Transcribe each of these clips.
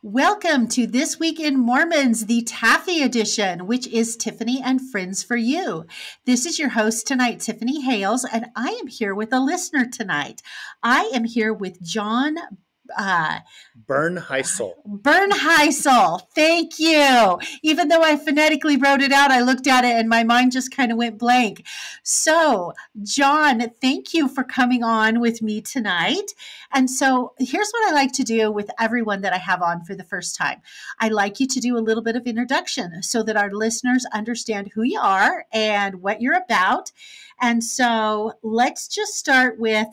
Welcome to This Week in Mormons, the Taffy edition, which is Tiffany and Friends for You. This is your host tonight, Tiffany Hales, and I am here with a listener tonight. I am here with John Bernheisel. Bernheisel. Thank you. Even though I phonetically wrote it out, I looked at it and my mind just kind of went blank. So, John, thank you for coming on with me tonight. And so here's what I like to do with everyone that I have on for the first time. I like you to do a little bit of introduction so that our listeners understand who you are and what you're about. And so let's just start with,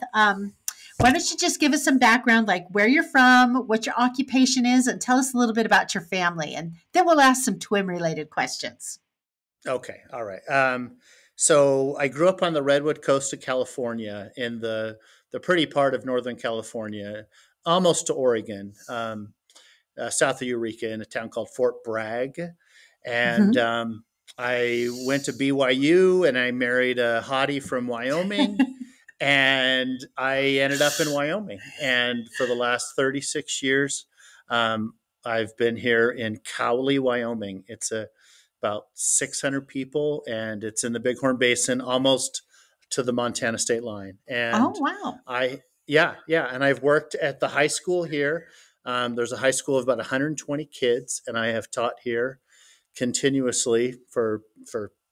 why don't you just give us some background, like where you're from, what your occupation is, and tell us a little bit about your family. And then we'll ask some twin-related questions. Okay. All right. So I grew up on the Redwood Coast of California in the pretty part of Northern California, almost to Oregon, south of Eureka in a town called Fort Bragg. And I went to BYU and I married a hottie from Wyoming. And I ended up in Wyoming. And for the last 36 years, I've been here in Cowley, Wyoming. It's about 600 people, and it's in the Bighorn Basin, almost to the Montana state line. And oh, wow. Yeah. And I've worked at the high school here. There's a high school of about 120 kids, and I have taught here continuously for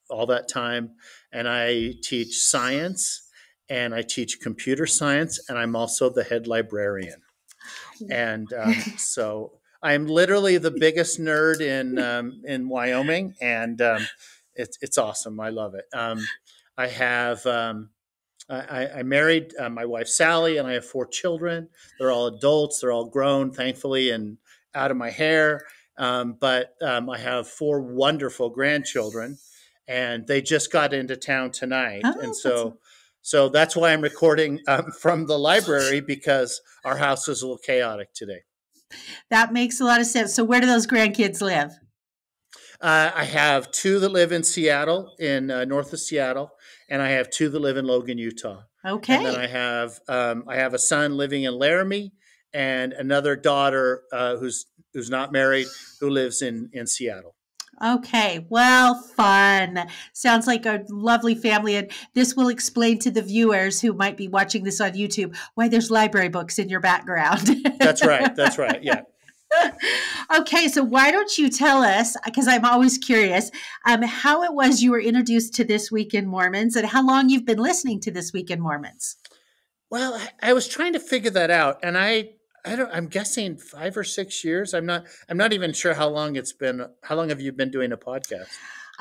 all that time. And I teach science, and I teach computer science, and I'm also the head librarian. And so I'm literally the biggest nerd in Wyoming, and it's awesome. I love it. I have I married my wife Sally, and I have 4 children. They're all adults. They're all grown, thankfully, and out of my hair. But I have 4 wonderful grandchildren, and they just got into town tonight, and so that's why I'm recording from the library, because our house is a little chaotic today. That makes a lot of sense. So where do those grandkids live? I have 2 that live in Seattle, in north of Seattle, and I have 2 that live in Logan, Utah. Okay. And then I have a son living in Laramie, and another daughter who's not married, who lives in Seattle. Okay, well, fun. Sounds like a lovely family. And this will explain to the viewers who might be watching this on YouTube why there's library books in your background. That's right. Yeah. Okay, so why don't you tell us, because I'm always curious, how it was you were introduced to This Week in Mormons and how long you've been listening to This Week in Mormons? Well, I was trying to figure that out, and I'm guessing 5 or 6 years. I'm not even sure how long it's been. How long have you been doing a podcast?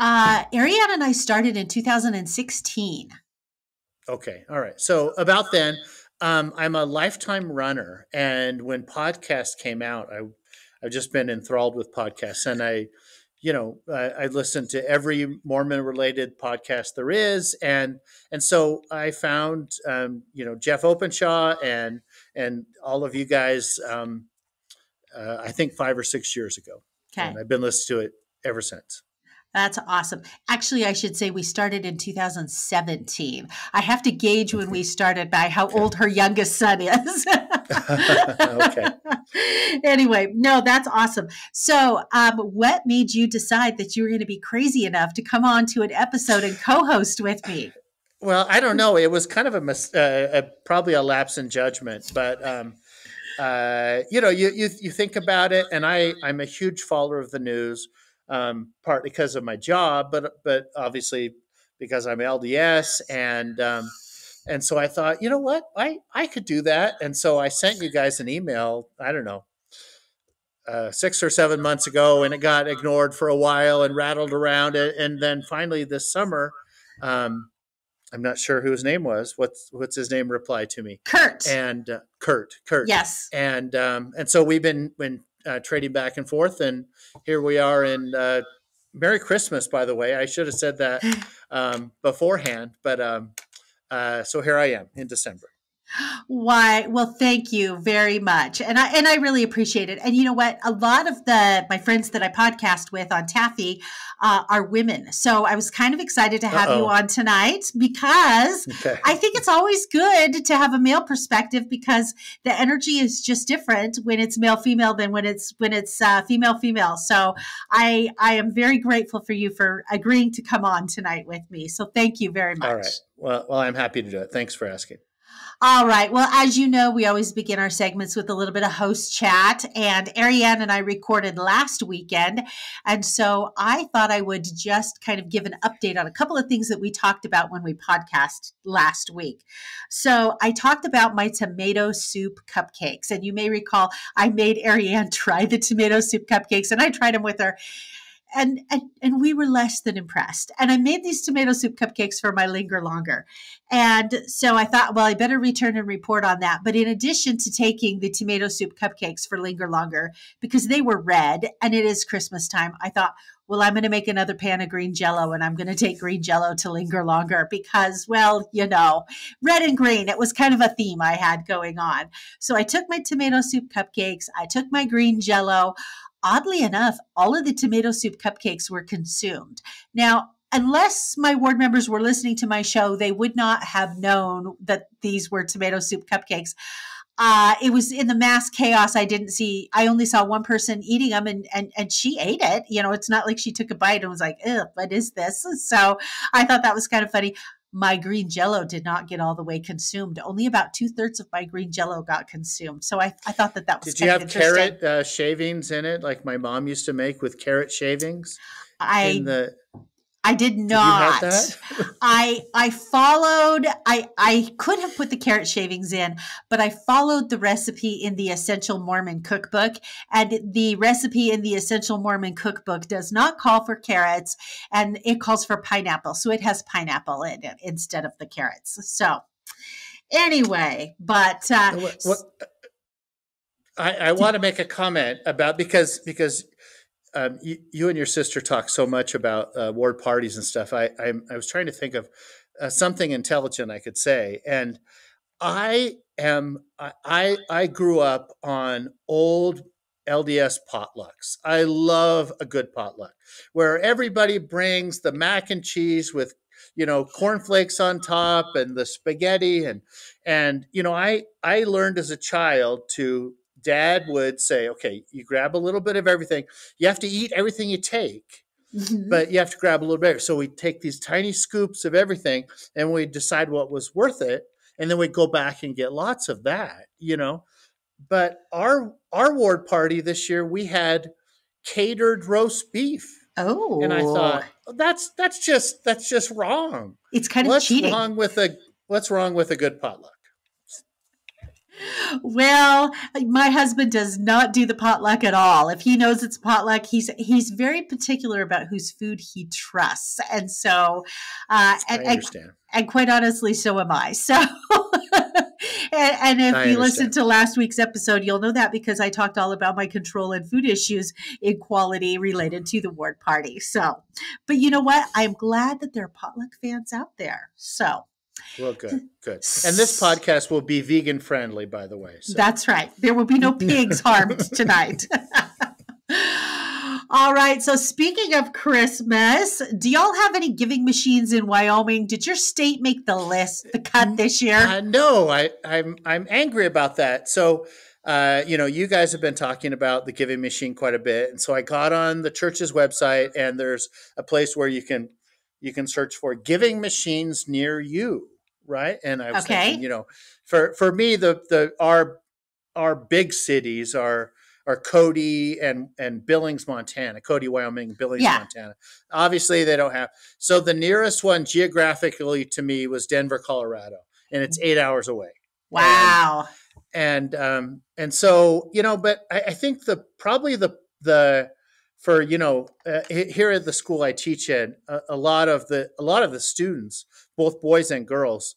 Ariane and I started in 2016. Okay. All right. So about then, I'm a lifetime runner. And when podcasts came out, I've just been enthralled with podcasts, and I listened to every Mormon related podcast there is. And so I found, Jeff Openshaw and all of you guys, I think 5 or 6 years ago. Okay. And I've been listening to it ever since. That's awesome. Actually, I should say we started in 2017. I have to gauge when we started by how old her youngest son is. Okay. Anyway, no, that's awesome. So what made you decide that you were going to be crazy enough to come on to an episode and co-host with me? Well, I don't know. It was kind of probably a lapse in judgment, but you think about it, and I'm a huge follower of the news, partly because of my job, but obviously because I'm LDS, and so I thought, you know what, I could do that, and so I sent you guys an email. I don't know, 6 or 7 months ago, and it got ignored for a while and rattled around it, and then finally this summer. I'm not sure who his name was. What's his name? Replied to me. Kurt. And Kurt. Yes. And so we've been trading back and forth, and here we are in Merry Christmas, by the way. I should have said that beforehand, but so here I am in December. Why? Well, thank you very much, and I really appreciate it. And you know what? A lot of the my friends that I podcast with on Taffy are women, so I was kind of excited to have you Uh-oh. on tonight because Okay. I think it's always good to have a male perspective because the energy is just different when it's male female than when it's female female. So I am very grateful for you for agreeing to come on tonight with me. So thank you very All right. much. Well, I'm happy to do it. Thanks for asking. All right. Well, as you know, we always begin our segments with a little bit of host chat. And Ariane and I recorded last weekend. And so I thought I would just kind of give an update on a couple of things that we talked about when we podcast last week. So I talked about my tomato soup cupcakes. And you may recall I made Ariane try the tomato soup cupcakes, and I tried them with her. And we were less than impressed. And I made these tomato soup cupcakes for my Linger Longer. And so I thought, well, I better return and report on that. But in addition to taking the tomato soup cupcakes for Linger Longer, because they were red and it is Christmas time, I thought, well, I'm going to make another pan of green jello and I'm going to take green jello to Linger Longer because, well, red and green, it was kind of a theme I had going on. So I took my tomato soup cupcakes, I took my green jello. Oddly enough, all of the tomato soup cupcakes were consumed. Now, unless my ward members were listening to my show, they would not have known that these were tomato soup cupcakes. It was in the mass chaos. I only saw one person eating them and she ate it. It's not like she took a bite and was like, ugh, what is this? So I thought that was kind of funny. My green jello did not get all the way consumed. Only about 2/3 of my green jello got consumed. So I thought that was Did you kind of have interesting. carrot shavings in it, like my mom used to make with carrot shavings? In I the I did Did you have not. that? I followed. I could have put the carrot shavings in, but I followed the recipe in the Essential Mormon Cookbook, and the recipe in the Essential Mormon Cookbook does not call for carrots, and it calls for pineapple. So it has pineapple in it instead of the carrots. So anyway, but What I want to make a comment about because you and your sister talk so much about ward parties and stuff. I was trying to think of something intelligent I could say, and I grew up on old LDS potlucks. I love a good potluck where everybody brings the mac and cheese with cornflakes on top and the spaghetti and I learned as a child to dad would say, okay, you grab a little bit of everything. You have to eat everything you take, mhm. but you have to grab a little bit. So we take these tiny scoops of everything and we decide what was worth it. And then we go back and get lots of that. But our ward party this year, we had catered roast beef. And I Oh, thought, oh, that's just wrong. it's kind of What's cheating. wrong with a good potluck? Well, my husband does not do the potluck at all. If he knows it's potluck, he's very particular about whose food he trusts, and so, uh, and, I and understand. and quite honestly, so am I. So, and if I you listen understand. to last week's episode, you'll know that because I talked all about my control and food issues in quality related to the ward party. So, but you know what? I'm glad that there are potluck fans out there. So. Well, good, good. And this podcast will be vegan friendly, by the way. So That's right. There will be no pigs harmed tonight. All right. So, speaking of Christmas, do y'all have any giving machines in Wyoming? Did your state make the cut this year? no, I'm angry about that. So, you guys have been talking about the giving machine quite a bit, and so I got on the church's website, and there's a place where you can search for giving machines near you, right? And I was thinking, Okay. for me, our big cities are Cody and Billings, Montana. Cody, Wyoming, Billings, Yeah. Montana. Obviously, they don't have. So the nearest one geographically to me was Denver, Colorado, and it's 8 hours away. And Wow. and so but I think probably the for here at the school I teach at, a lot of the students, both boys and girls,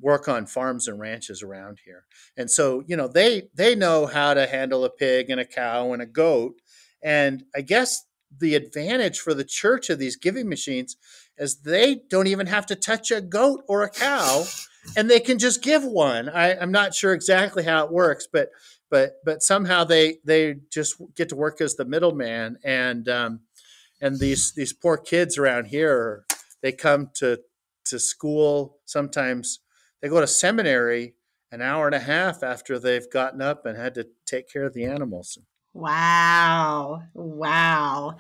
work on farms and ranches around here, and so they know how to handle a pig and a cow and a goat, and I guess the advantage for the church of these giving machines is they don't even have to touch a goat or a cow, and they can just give one. I'm not sure exactly how it works, but somehow they just get to work as the middleman, and these poor kids around here, they come to school sometimes. They go to seminary an hour and a half after they've gotten up and had to take care of the animals. Wow. Wow.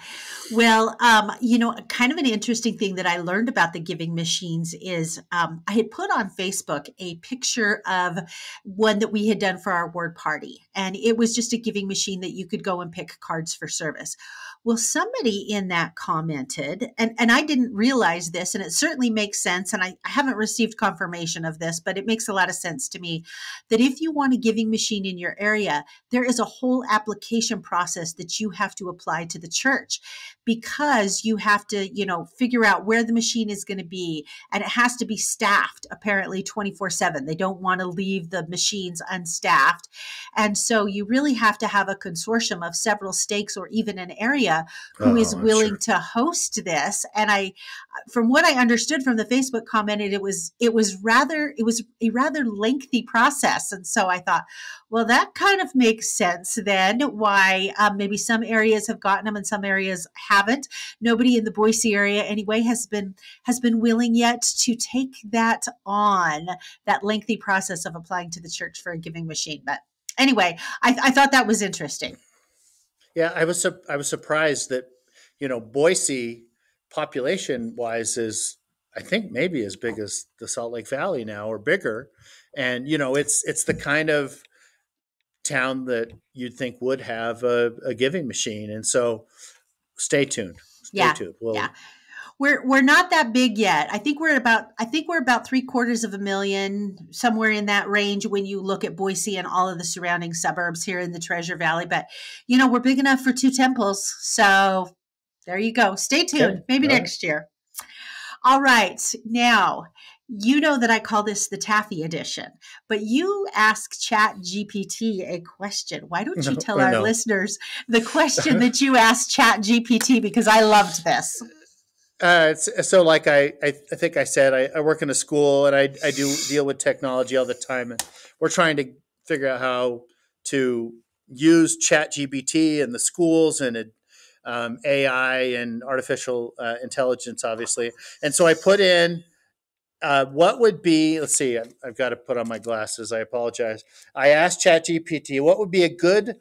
Well, kind of an interesting thing that I learned about the giving machines is I had put on Facebook a picture of one that we had done for our ward party. And it was just a giving machine that you could go and pick cards for service. Well, somebody in that commented, and I didn't realize this, and it certainly makes sense. And I haven't received confirmation of this, but it makes a lot of sense to me that if you want a giving machine in your area, there is a whole application process that you have to apply to the church, because you have to, figure out where the machine is going to be, and it has to be staffed apparently 24/7. They don't want to leave the machines unstaffed. And so you really have to have a consortium of several stakes or even an area who is Oh, I'm willing sure. to host this. And from what I understood from the Facebook comment, it was a rather lengthy process. And so I thought, well, that kind of makes sense then why maybe some areas have gotten them and some areas haven't. Nobody in the Boise area anyway has been willing yet to take that on, that lengthy process of applying to the church for a giving machine. But anyway, I thought that was interesting. Yeah, I was surprised that Boise population wise is, I think, maybe as big as the Salt Lake Valley now, or bigger, and it's the kind of town that you'd think would have a giving machine, and so stay tuned. Stay Yeah. tuned. Yeah. Well, We're not that big yet. I think we're about 3/4 of a million, somewhere in that range when you look at Boise and all of the surrounding suburbs here in the Treasure Valley. But we're big enough for two temples. So there you go. Stay okay, tuned. Maybe all right. next year. All right. Now, you know that I call this the Taffy edition, but you ask Chat GPT a question. Why don't you tell Oh our no. listeners the question that you asked Chat GPT? Because I loved this. So like I think I said, I work in a school, and I do deal with technology all the time, and we're trying to figure out how to use Chat GPT in the schools, and AI and artificial intelligence, obviously. And so I put in what would be, let's see, I've got to put on my glasses. I apologize. I asked Chat GPT what would be a good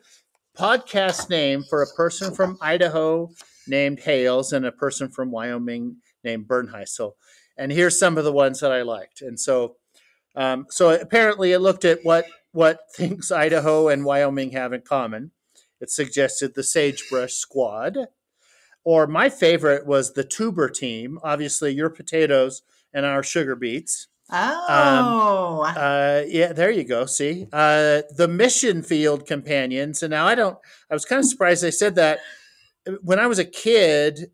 podcast name for a person from Idaho named Hales and a person from Wyoming named Bernheisel. And here's some of the ones that I liked. And so apparently it looked at what things Idaho and Wyoming have in common. It suggested the Sagebrush Squad, or my favorite was the Tuber Team. Obviously, your potatoes and our sugar beets. Um, Oh, yeah, there you go. See, the Mission Field Companions. And now I was kind of surprised they said that. When I was a kid,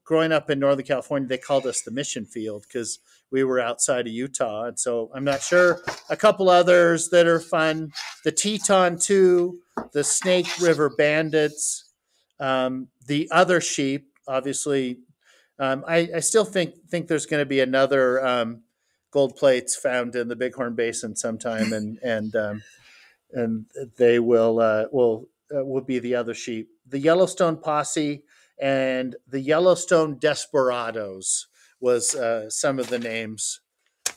growing up in Northern California, they called us the Mission Field because we were outside of Utah. And so I'm not sure. A couple others that are fun: the Teton 2, the Snake River Bandits, the Other Sheep, obviously. I still think there's going to be another gold plates found in the Bighorn Basin sometime, and they will be the Other Sheep, the Yellowstone Posse, and the Yellowstone Desperados was some of the names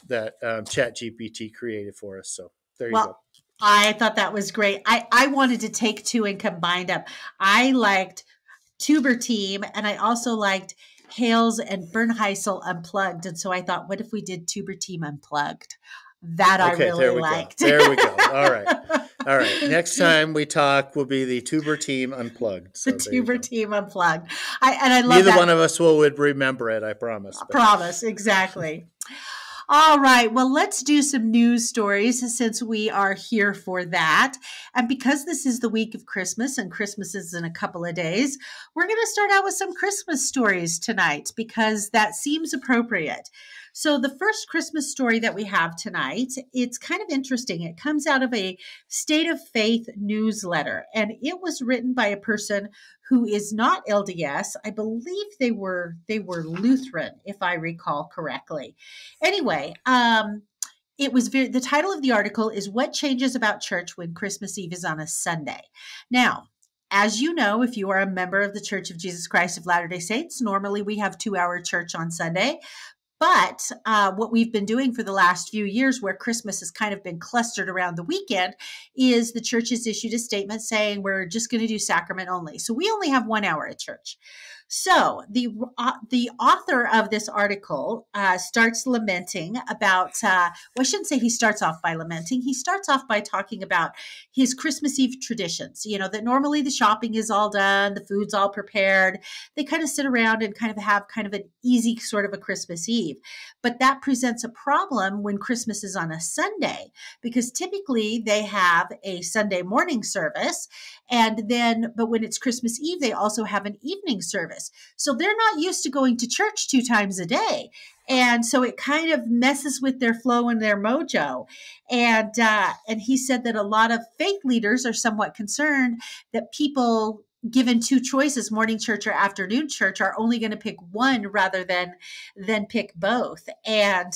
that ChatGPT created for us. So there you go. well, I thought that was great. I wanted to take two and combine them. I liked Tuber Team, and I also liked Hales and Bernheisel Unplugged. And so I thought, what if we did Tuber Team Unplugged? That I Okay, there really we go. liked. There we go. All right. All right. Next time we talk will be the Tuber Team Unplugged. The So there you Tuber go. Team Unplugged. I love Neither that. one of us would remember it, I promise. I But promise. Exactly. All right. Well, let's do some news stories since we are here for that. And because this is the week of Christmas and Christmas is in a couple of days, we're going to start out with some Christmas stories tonight because that seems appropriate. So the first Christmas story that we have tonight, it's kind of interesting. It comes out of a State of Faith newsletter, and it was written by a person who is not LDS. I believe they were Lutheran, if I recall correctly. Anyway, it was the title of the article is What Changes About Church When Christmas Eve is on a Sunday. Now, as you know, if you are a member of the Church of Jesus Christ of Latter-day Saints, normally we have 2-hour church on Sunday. But what we've been doing for the last few years, where Christmas has kind of been clustered around the weekend, is the church has issued a statement saying we're just going to do sacrament only. So we only have 1 hour at church. So the author of this article starts lamenting about, well, I shouldn't say he starts off by lamenting. He starts off by talking about his Christmas Eve traditions, that normally the shopping is all done, the food's all prepared. They kind of sit around and kind of have kind of an easy sort of a Christmas Eve. But that presents a problem when Christmas is on a Sunday, because typically they have a Sunday morning service. But when it's Christmas Eve, they also have an evening service. So they're not used to going to church 2 times a day. And so it kind of messes with their flow and their mojo. And he said that a lot of faith leaders are somewhat concerned that people given 2 choices, morning church or afternoon church, are only going to pick one rather than pick both. And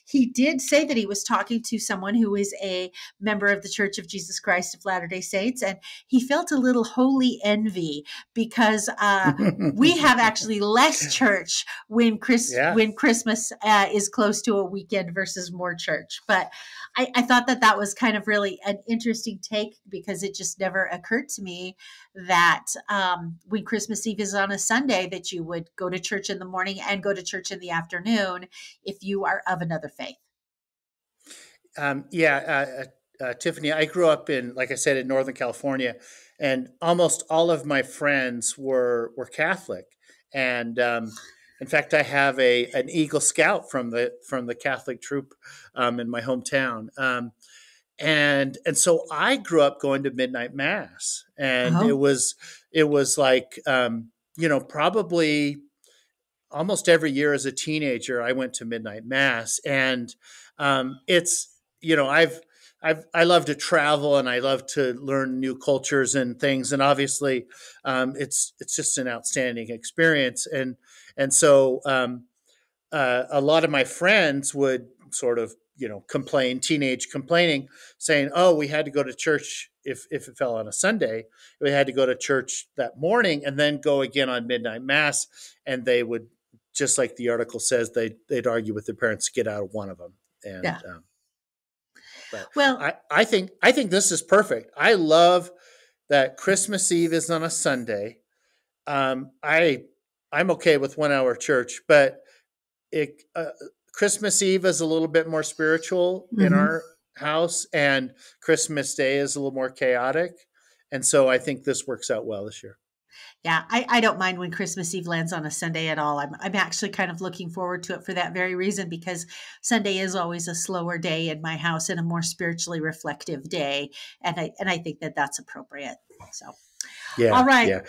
he did say that he was talking to someone who is a member of the Church of Jesus Christ of Latter-day Saints, and he felt a little holy envy because we have actually less church when Christmas is close to a weekend versus more church. But I thought that was kind of really an interesting take, because it just never occurred to me that when Christmas Eve is on a Sunday, that you would go to church in the morning and go to church in the afternoon if you are of another faith. Tiffany, I grew up like I said, in Northern California, and almost all of my friends were Catholic. And in fact, I have an Eagle Scout from the Catholic troop in my hometown. And so I grew up going to midnight mass, and it was like, probably almost every year as a teenager, I went to midnight mass. And it's, I love to travel, and I love to learn new cultures and things. And obviously it's just an outstanding experience. And so a lot of my friends would sort of, teenage complaining, saying, oh, we had to go to church if it fell on a Sunday. We had to go to church that morning and then go again on midnight mass. And they would, just like the article says, they'd argue with their parents to get out of one of them. And yeah. But well, I think this is perfect. I love that Christmas Eve is on a Sunday. I'm okay with 1 hour church, but Christmas Eve is a little bit more spiritual in our house, and Christmas Day is a little more chaotic. And so I think this works out well this year. Yeah, I don't mind when Christmas Eve lands on a Sunday at all. I'm actually kind of looking forward to it for that very reason, because Sunday is always a slower day in my house and a more spiritually reflective day. And I think that that's appropriate. So, yeah. All right. Yeah.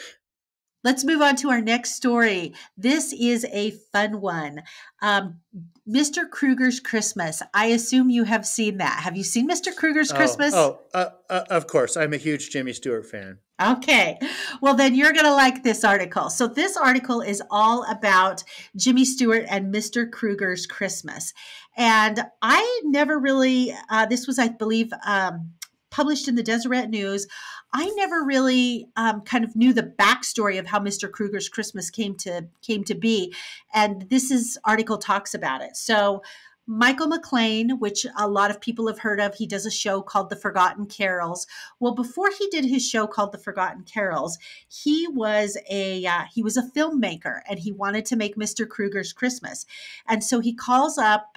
Let's move on to our next story. This is a fun one. Mr. Kruger's Christmas. I assume you have seen that. Have you seen Mr. Kruger's Christmas? Of course. I'm a huge Jimmy Stewart fan. Okay. Well, then you're going to like this article. So this article is all about Jimmy Stewart and Mr. Kruger's Christmas. And I never really, this was, I believe, published in the Deseret News. I never really kind of knew the backstory of how Mr. Kruger's Christmas came to be. And this article talks about it. So Michael McLean, which a lot of people have heard of, he does a show called The Forgotten Carols. Well, before he did his show called The Forgotten Carols, he was a filmmaker, and he wanted to make Mr. Kruger's Christmas. And so he calls up,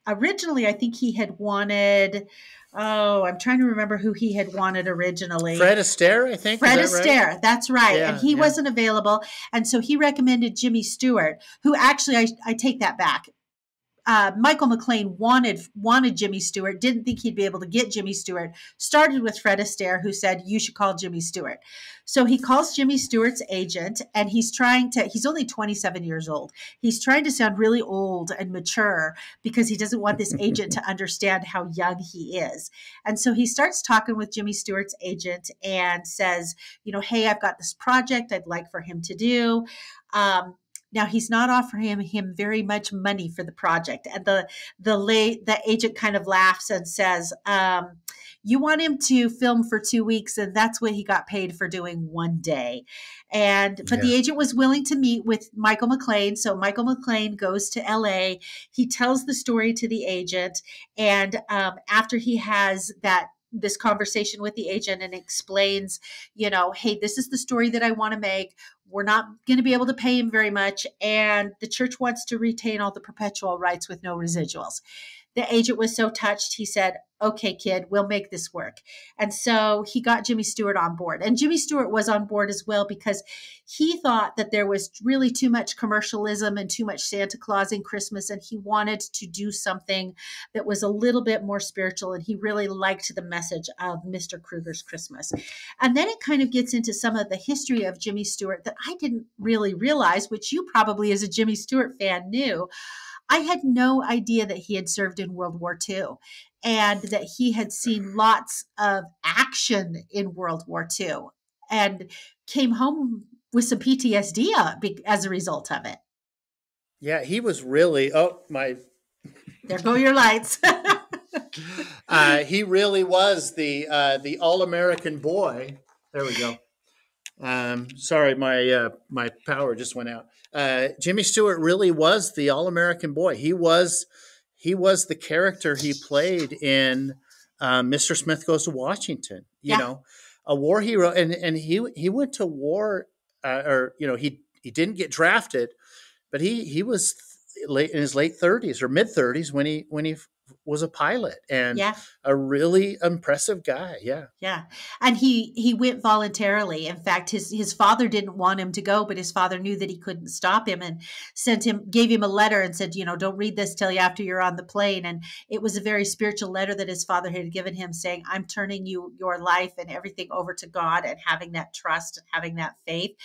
originally, I think he had wanted, I'm trying to remember who he had wanted originally. Fred Astaire, I think. Fred Astaire, that's right. Yeah, and he wasn't available. And so he recommended Jimmy Stewart, who actually, I take that back. Michael McLean wanted Jimmy Stewart, didn't think he'd be able to get Jimmy Stewart, started with Fred Astaire, who said, you should call Jimmy Stewart. So he calls Jimmy Stewart's agent, and he's only 27 years old. He's trying to sound really old and mature because he doesn't want this agent to understand how young he is. And so he starts talking with Jimmy Stewart's agent and says, hey, I've got this project I'd like for him to do. Now he's not offering him very much money for the project, and the agent kind of laughs and says, "You want him to film for 2 weeks, and that's what he got paid for doing one day." And but Yeah. the agent was willing to meet with Michael McLean, so Michael McLean goes to L.A. He tells the story to the agent, and after he has this conversation with the agent and explains, hey, this is the story that I want to make. We're not going to be able to pay him very much, and the church wants to retain all the perpetual rights with no residuals. The agent was so touched, he said, "Okay, kid, we'll make this work." And so he got Jimmy Stewart on board. And Jimmy Stewart was on board as well because he thought that there was really too much commercialism and too much Santa Claus in Christmas. And he wanted to do something that was a little bit more spiritual. And he really liked the message of Mr. Kruger's Christmas. And then it kind of gets into some of the history of Jimmy Stewart that I didn't really realize, which you probably, as a Jimmy Stewart fan, knew. I had no idea that he had served in World War II and that he had seen lots of action in World War II and came home with some PTSD as a result of it. Yeah, he was really, oh, my. There go your lights. He really was the all-American boy. There we go. Sorry, my power just went out. Jimmy Stewart really was the all-American boy. He was the character he played in Mr. Smith Goes to Washington. Yeah. A war hero, and he went to war, or he didn't get drafted, but he was late in his late 30s or mid 30s when he was a pilot, and Yeah. a really impressive guy. Yeah. Yeah. And he went voluntarily. In fact, his father didn't want him to go, but his father knew that he couldn't stop him and gave him a letter and said, don't read this till after you're on the plane. And it was a very spiritual letter that his father had given him saying, "I'm turning your life and everything over to God," and having that trust and having that faith.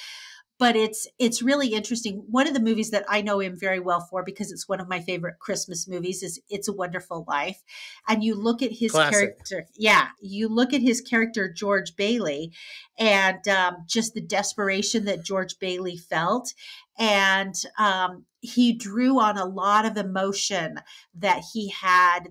But it's really interesting. One of the movies that I know him very well for, because it's one of my favorite Christmas movies, is It's a Wonderful Life. And you look at his Classic. character. Yeah. You look at his character, George Bailey, and just the desperation that George Bailey felt. And he drew on a lot of emotion that he had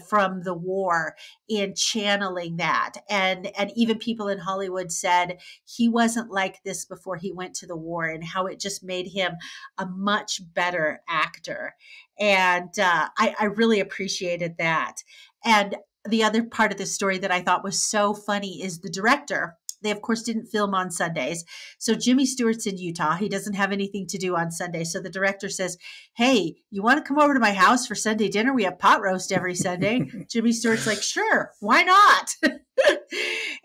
from the war in channeling that. And even people in Hollywood said he wasn't like this before he went to the war, and how it just made him a much better actor. And I really appreciated that. And the other part of the story that I thought was so funny is the director. They, of course, didn't film on Sundays. So Jimmy Stewart's in Utah. He doesn't have anything to do on Sunday. So the director says, "Hey, you want to come over to my house for Sunday dinner? We have pot roast every Sunday." Jimmy Stewart's like, "Sure, why not?"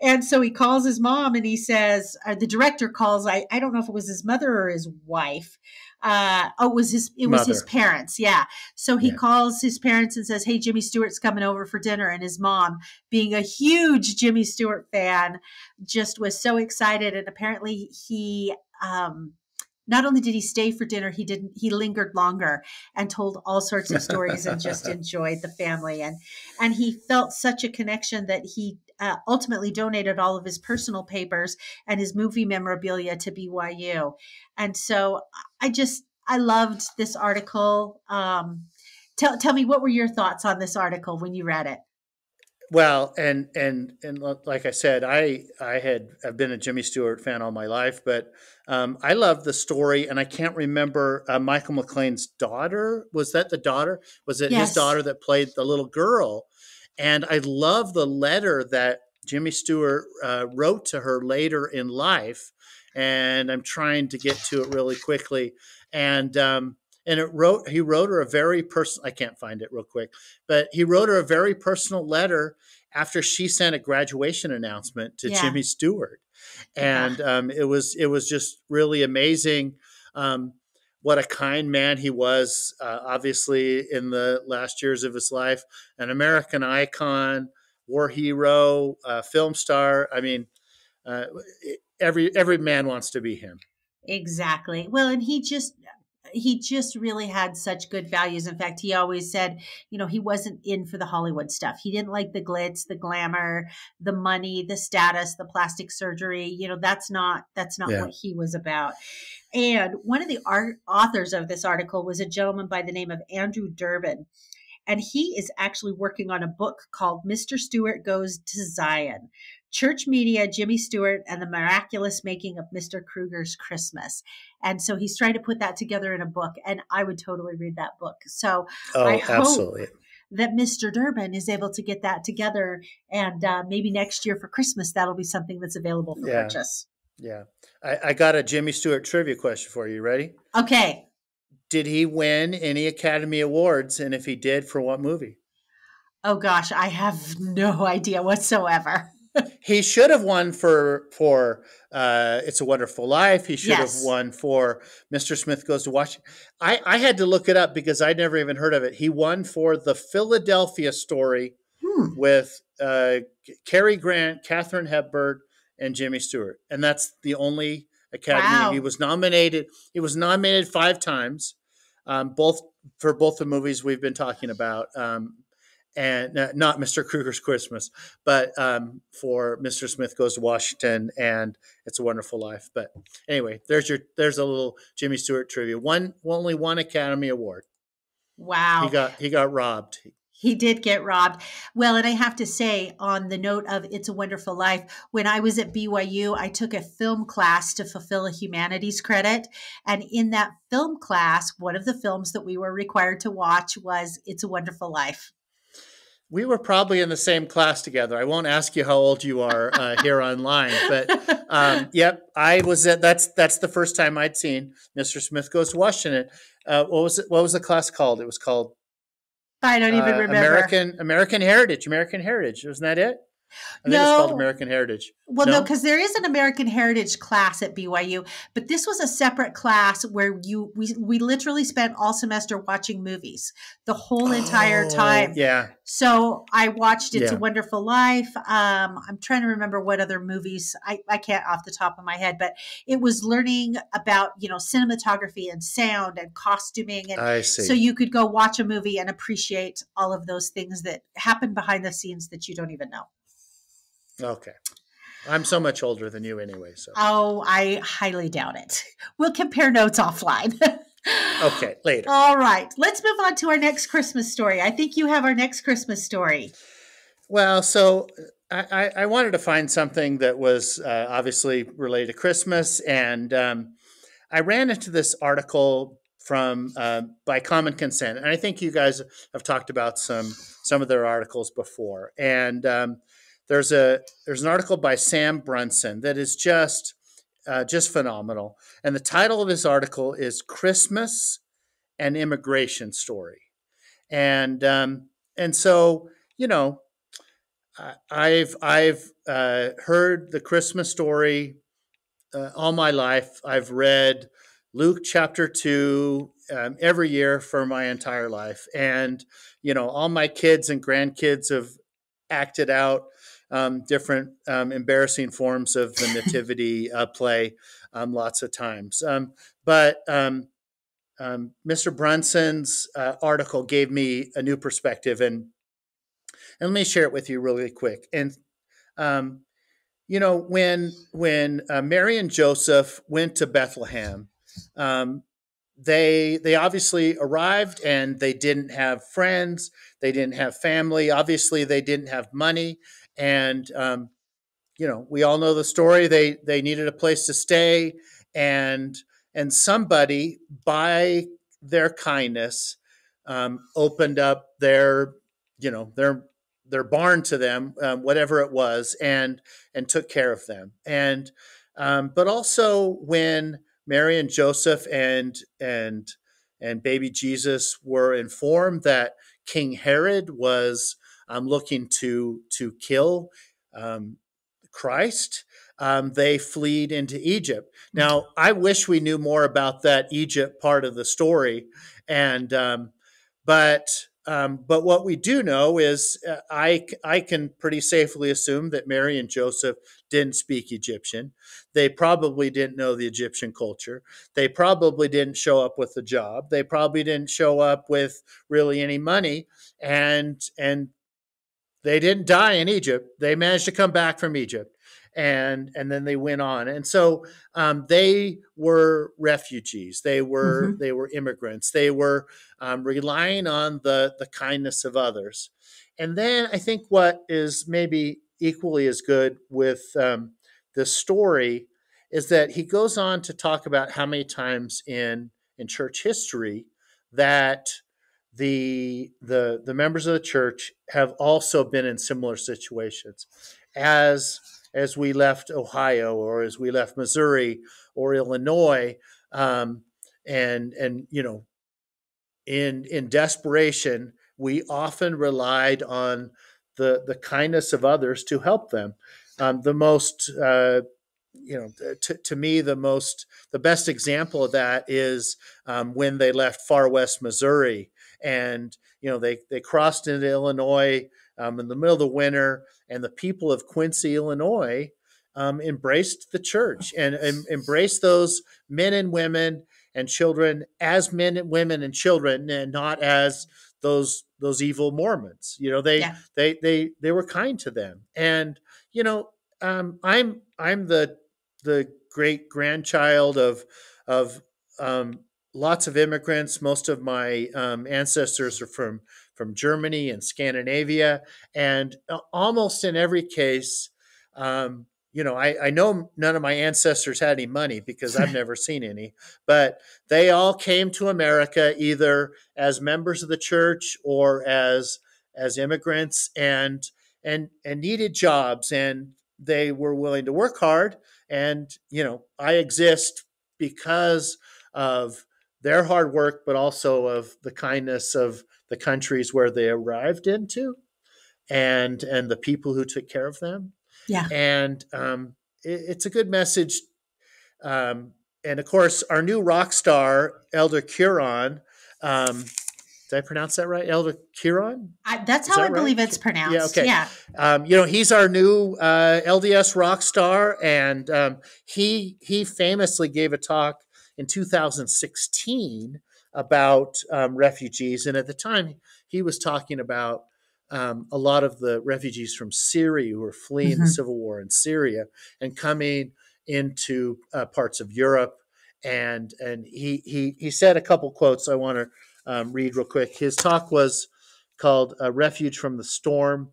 And so he calls his mom and he says, the director calls, I don't know if it was his mother or his wife. It was his parents. Yeah. So he calls his parents and says, "Hey, Jimmy Stewart's coming over for dinner." And his mom, being a huge Jimmy Stewart fan, just was so excited. And apparently he, not only did he stay for dinner, he lingered longer and told all sorts of stories and just enjoyed the family. And he felt such a connection that he ultimately donated all of his personal papers and his movie memorabilia to BYU. And so I loved this article. Tell me, what were your thoughts on this article when you read it? Well, and like I said, I've been a Jimmy Stewart fan all my life, but I love the story, and I can't remember Michael McLean's daughter. Was that the daughter? Was it his Yes. daughter that played the little girl? And I love the letter that Jimmy Stewart wrote to her later in life, and I'm trying to get to it really quickly. And he wrote her a very personal, I can't find it real quick, but he wrote her a very personal letter after she sent a graduation announcement to Jimmy Stewart. And it was just really amazing what a kind man he was, obviously in the last years of his life, an American icon, war hero, film star. I mean, every man wants to be him. Exactly. Well, and he just, he just really had such good values. In fact, he always said, he wasn't in for the Hollywood stuff. He didn't like the glitz, the glamour, the money, the status, the plastic surgery. That's not Yeah. what he was about. And one of the authors of this article was a gentleman by the name of Andrew Durbin. And he is actually working on a book called Mr. Stewart Goes to Zion: Church Media, Jimmy Stewart, and the Miraculous Making of Mr. Kruger's Christmas. And so he's trying to put that together in a book, and I would totally read that book. So I Oh, hope absolutely. that Mr. Durbin is able to get that together, and maybe next year for Christmas, that'll be something that's available for Yeah. purchase. Yeah. I got a Jimmy Stewart trivia question for you. Ready? Okay. Did he win any Academy Awards? And if he did, for what movie? Oh gosh, I have no idea whatsoever. He should have won for It's a Wonderful Life. He should have Yes. won for Mr. Smith Goes to Washington. I had to look it up because I'd never even heard of it. He won for The Philadelphia Story Hmm. with Cary Grant, Katharine Hepburn, and Jimmy Stewart, and that's the only Academy. He Wow. was nominated. He was nominated 5 times, both for both the movies we've been talking about. And not Mr. Kruger's Christmas, but for Mr. Smith Goes to Washington and It's a Wonderful Life. But anyway, there's a little Jimmy Stewart trivia. Only one Academy Award. He Wow. got robbed. He did get robbed. Well, and I have to say, on the note of It's a Wonderful Life, when I was at BYU, I took a film class to fulfill a humanities credit. And in that film class, one of the films that we were required to watch was It's a Wonderful Life. We were probably in the same class together. I won't ask you how old you are here online, but yep, I was at. That's the first time I'd seen Mr. Smith Goes to Washington. What was it? What was the class called? It was called I don't even remember. American Heritage. American Heritage. Wasn't that it? I think it was called No. American Heritage. Well, no, No? because there is an American Heritage class at BYU, but this was a separate class where we literally spent all semester watching movies the whole entire Oh, time. yeah, So I watched It's a yeah. Wonderful Life. I'm trying to remember what other movies I can't off the top of my head, but it was learning about, cinematography and sound and costuming. And I so see. you could go watch a movie and appreciate all of those things that happen behind the scenes that you don't even know. Okay. I'm so much older than you anyway, so. Oh, I highly doubt it. We'll compare notes offline. Okay, later. All right. Let's move on to our next Christmas story. I think you have our next Christmas story. Well, so I wanted to find something that was obviously related to Christmas, and I ran into this article from by common consent, and I think you guys have talked about some of their articles before. And there's an article by Sam Brunson that is just phenomenal, and the title of his article is "Christmas: An Immigration Story," and so I've heard the Christmas story all my life. I've read Luke chapter 2 every year for my entire life, and all my kids and grandkids have acted out different embarrassing forms of the nativity play lots of times. But Mr. Brunson's article gave me a new perspective, and let me share it with you really quick. And when Mary and Joseph went to Bethlehem, they obviously arrived and they didn't have friends, they didn't have family, obviously they didn't have money, and we all know the story. They needed a place to stay, and somebody by their kindness opened up their barn to them, whatever it was, and took care of them. And but also when Mary and Joseph and baby Jesus were informed that King Herod was looking to kill Christ, they fled into Egypt. Now, I wish we knew more about that Egypt part of the story, and but but what we do know is I can pretty safely assume that Mary and Joseph didn't speak Egyptian. They probably didn't know the Egyptian culture. They probably didn't show up with a job. They probably didn't show up with really any money. And they didn't die in Egypt. They managed to come back from Egypt, and then they went on. And so they were refugees. Mm-hmm. They were immigrants. They were relying on the kindness of others. And then I think what is maybe equally as good with this story is that he goes on to talk about how many times in church history that the members of the church have also been in similar situations as we left Ohio or as we left Missouri or Illinois, um, and in desperation we often relied on the kindness of others to help them. The most to me the best example of that is when they left far west Missouri, and they crossed into Illinois in the middle of the winter, and the people of Quincy, Illinois, embraced the church and embraced those men and women and children as men and women and children, and not as those evil Mormons. Yeah. They were kind to them. And I'm the great grandchild of lots of immigrants. Most of my ancestors are from Germany and Scandinavia, and almost in every case, I know none of my ancestors had any money because I've never seen any, but they all came to America either as members of the church or as immigrants, and needed jobs, and they were willing to work hard. And I exist because of their hard work, but also of the kindness of the countries where they arrived into, and the people who took care of them. Yeah. And it's a good message. And of course, our new rock star, Elder Curon. Did I pronounce that right? Elder Curon? That's Is how I that right? believe it's Yeah, pronounced. okay. Yeah. He's our new LDS rock star, and he famously gave a talk in 2016 about refugees, and at the time he was talking about a lot of the refugees from Syria who were fleeing the Mm-hmm. civil war in Syria and coming into parts of Europe, and he said a couple quotes I want to read real quick. His talk was called Refuge from the Storm.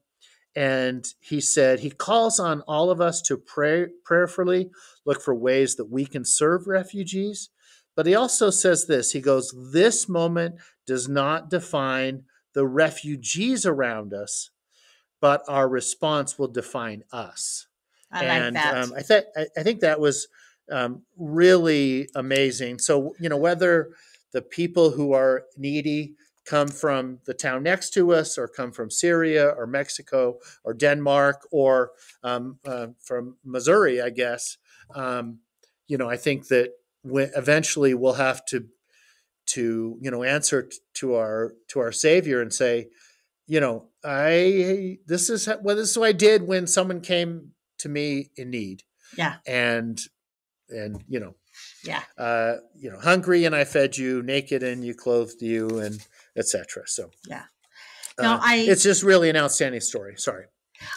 And he said, he calls on all of us to pray prayerfully, look for ways that we can serve refugees. But he also says this, he goes, this moment does not define the refugees around us, but our response will define us. I like And that. I think that was really amazing. So whether the people who are needy come from the town next to us, or come from Syria or Mexico or Denmark, or from Missouri, I guess, I think that eventually we'll have to answer to our Savior and say, this is what I did when someone came to me in need, Yeah. and Yeah. hungry and I fed you, naked and you clothed you, and etc. So Yeah. No, it's just really an outstanding story. Sorry.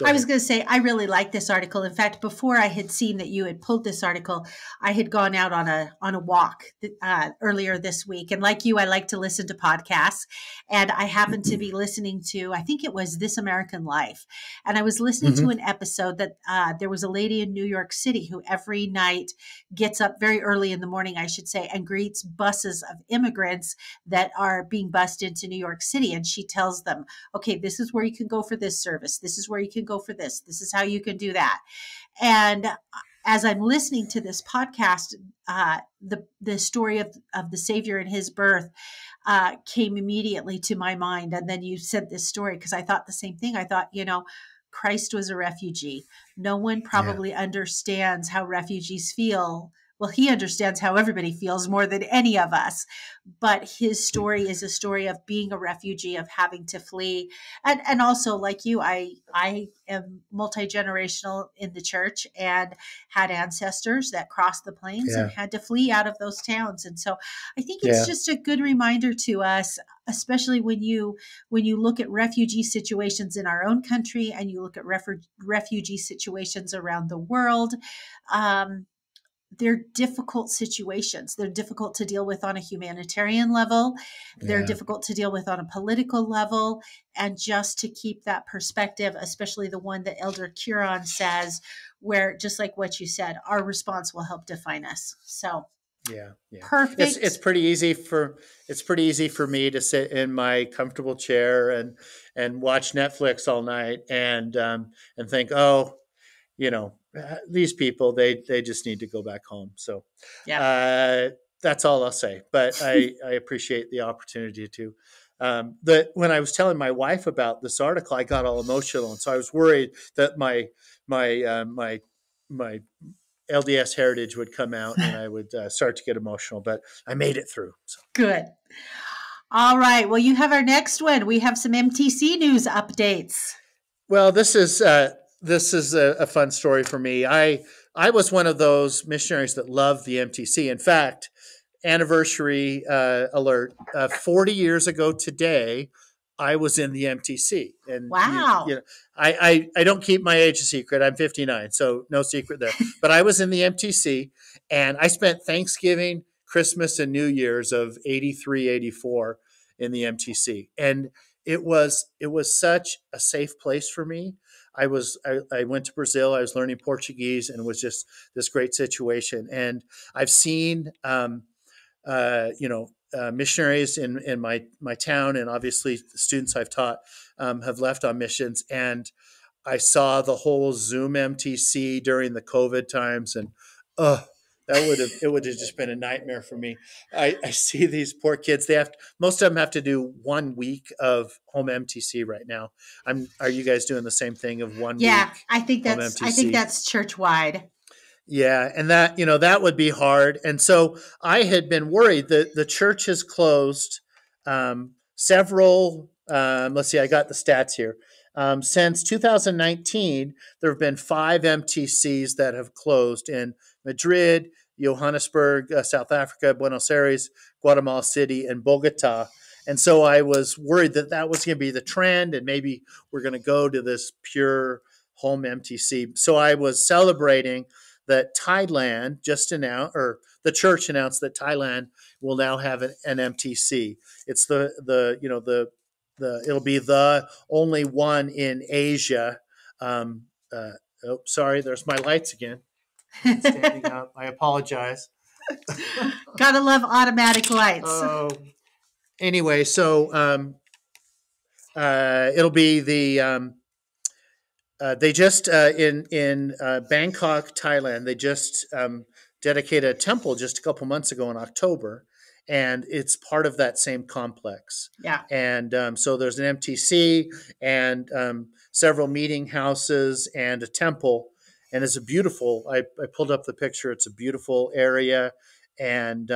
I was going to say, I really like this article. In fact, before I had seen that you had pulled this article, I had gone out on a walk earlier this week. And like you, I like to listen to podcasts. And I happened to be listening to, I think it was This American Life. And I was listening to an episode that there was a lady in New York City who every night gets up very early in the morning, I should say, and greets buses of immigrants that are being bused into New York City. And she tells them, okay, this is where you can go for this service. This is where you can go for this. This is how you can do that. And as I'm listening to this podcast, the story of the Savior and his birth came immediately to my mind. And then you said this story because I thought the same thing. I thought, Christ was a refugee. No one probably understands how refugees feel well, he understands how everybody feels more than any of us. But his story is a story of being a refugee, of having to flee. And also, like you, I am multi-generational in the church and had ancestors that crossed the plains and Yeah. had to flee out of those towns. And so I think it's Yeah. just a good reminder to us, especially when you look at refugee situations in our own country and you look at refugee situations around the world. They're difficult situations. They're difficult to deal with on a humanitarian level. They're Yeah. difficult to deal with on a political level. And just to keep that perspective, especially the one that Elder Curon says, where just like what you said, our response will help define us. So Yeah, yeah. perfect. It's pretty easy for me to sit in my comfortable chair and watch Netflix all night and think, oh, these people, they just need to go back home. So Yeah. uh, that's all I'll say. But I appreciate the opportunity to. When I was telling my wife about this article, I got all emotional, and so I was worried that my LDS heritage would come out and I would start to get emotional. But I made it through. So. Good. All right. Well, you have our next one. We have some MTC news updates. Well, this is a fun story for me. I was one of those missionaries that loved the MTC. In fact, anniversary alert, 40 years ago today, I was in the MTC. And Wow. I don't keep my age a secret. I'm 59, so no secret there. But I was in the MTC, and I spent Thanksgiving, Christmas, and New Year's of 83, 84 in the MTC. And it was such a safe place for me. I went to Brazil. I was learning Portuguese, and it was just this great situation. And I've seen missionaries in my town, and obviously the students I've taught have left on missions. And I saw the whole Zoom MTC during the COVID times, and it would have just been a nightmare for me. I see these poor kids. Most of them have to do 1 week of home MTC right now. Are you guys doing the same thing of 1 Yeah, week I think home that's MTC? church wide. Yeah, and that would be hard. And so I had been worried that the church has closed several. Let's see, I got the stats here. Since 2019, there have been 5 MTCs that have closed in Madrid, Johannesburg, South Africa, Buenos Aires, Guatemala City, and Bogota. And so I was worried that was going to be the trend, and maybe we're going to go to this pure home MTC. So I was celebrating that Thailand just announced, or the church announced that Thailand will now have an MTC. It's it'll be the only one in Asia. Sorry, there's my lights again. Standing up. I apologize. Gotta love automatic lights. Anyway, so it'll be the. They just in Bangkok, Thailand. They just dedicated a temple just a couple months ago in October, and it's part of that same complex. Yeah. And so there's an MTC and several meeting houses and a temple, and it's a beautiful. I pulled up the picture. It's a beautiful area, and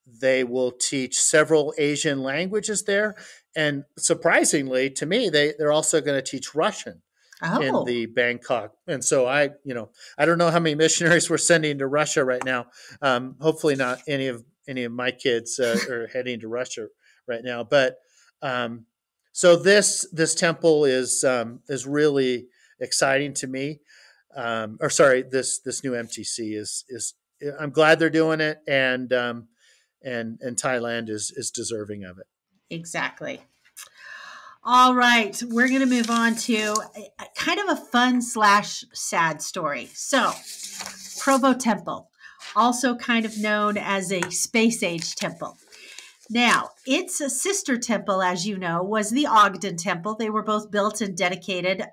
they will teach several Asian languages there. And surprisingly to me, they're also going to teach Russian in the Bangkok. And so I don't know how many missionaries we're sending to Russia right now. Hopefully not any of my kids are heading to Russia right now. But so this temple is really exciting to me. This new MTC is I'm glad they're doing it, and Thailand is deserving of it. Exactly. All right, we're going to move on to a kind of a fun / sad story. So, Provo Temple, also kind of known as a space age temple. Now, its a sister temple, as you know, was the Ogden Temple. They were both built and dedicated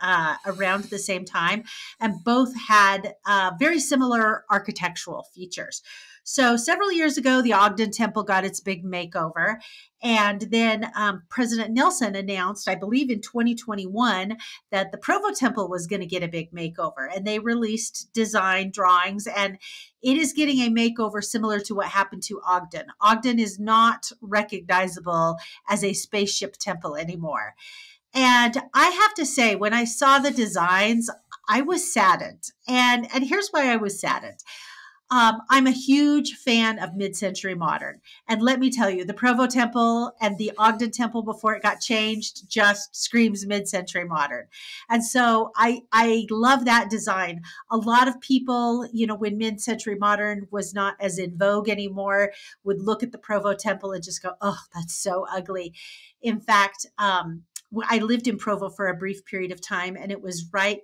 around the same time, and both had very similar architectural features. So several years ago, the Ogden Temple got its big makeover. And then President Nelson announced, I believe in 2021, that the Provo Temple was going to get a big makeover. And they released design drawings, and it is getting a makeover similar to what happened to Ogden. Ogden is not recognizable as a spaceship temple anymore. And I have to say, when I saw the designs, I was saddened. And here's why I was saddened. I'm a huge fan of mid-century modern. And let me tell you, the Provo Temple and the Ogden Temple before it got changed just screams mid-century modern. And so I love that design. A lot of people, when mid-century modern was not as in vogue anymore, would look at the Provo Temple and just go, oh, that's so ugly. In fact, I lived in Provo for a brief period of time, and it was right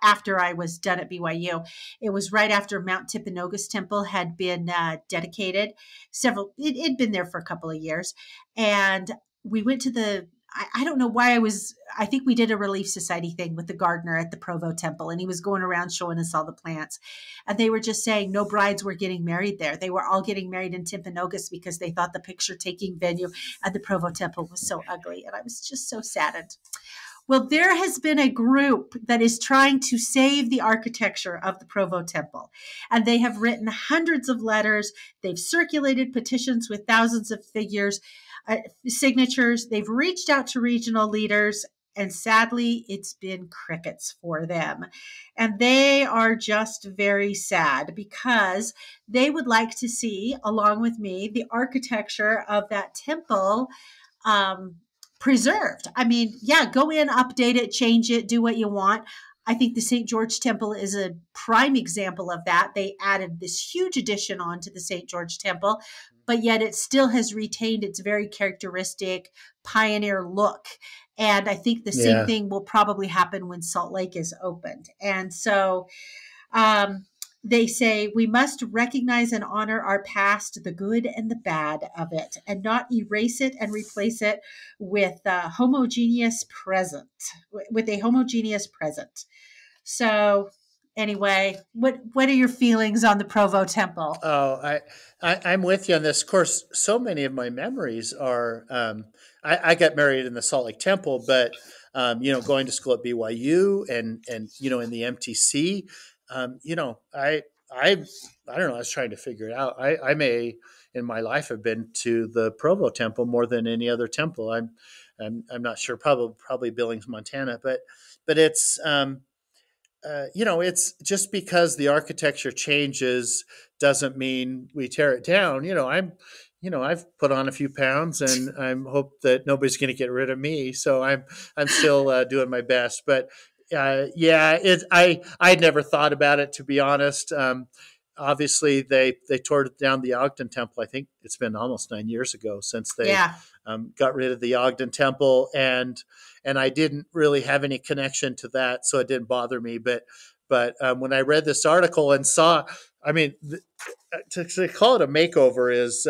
after I was done at BYU. It was right after Mount Timpanogos Temple had been dedicated. It had been there for a couple of years. And we went to I don't know why I think we did a Relief Society thing with the gardener at the Provo Temple, and he was going around showing us all the plants. And they were just saying no brides were getting married there. They were all getting married in Timpanogos because they thought the picture taking venue at the Provo Temple was so ugly. And I was just so saddened. Well, there has been a group that is trying to save the architecture of the Provo Temple, and they have written hundreds of letters. They've circulated petitions with thousands of signatures. They've reached out to regional leaders, and sadly, it's been crickets for them. And they are just very sad because they would like to see, along with me, the architecture of that temple preserved. I mean, yeah, go in, update it, change it, do what you want. I think the St. George Temple is a prime example of that. They added this huge addition onto the St. George Temple, but yet it still has retained its very characteristic pioneer look. And I think the same thing will probably happen when Salt Lake is opened. And so they say we must recognize and honor our past, the good and the bad of it, and not erase it and replace it with a homogeneous present. So anyway, what are your feelings on the Provo Temple? Oh, I'm with you on this. Of course, so many of my memories are. I got married in the Salt Lake Temple, but going to school at BYU and in the MTC. I don't know. I was trying to figure it out. I may in my life have been to the Provo Temple more than any other temple. I'm not sure. Probably Billings, Montana, but it's it's just because the architecture changes doesn't mean we tear it down. I've put on a few pounds, and I hope that nobody's going to get rid of me. So I'm still doing my best, but. I'd never thought about it, to be honest. Obviously, they tore down the Ogden Temple. I think it's been almost 9 years ago since they got rid of the Ogden Temple, and I didn't really have any connection to that, so it didn't bother me. But when I read this article and saw, I mean, to call it a makeover is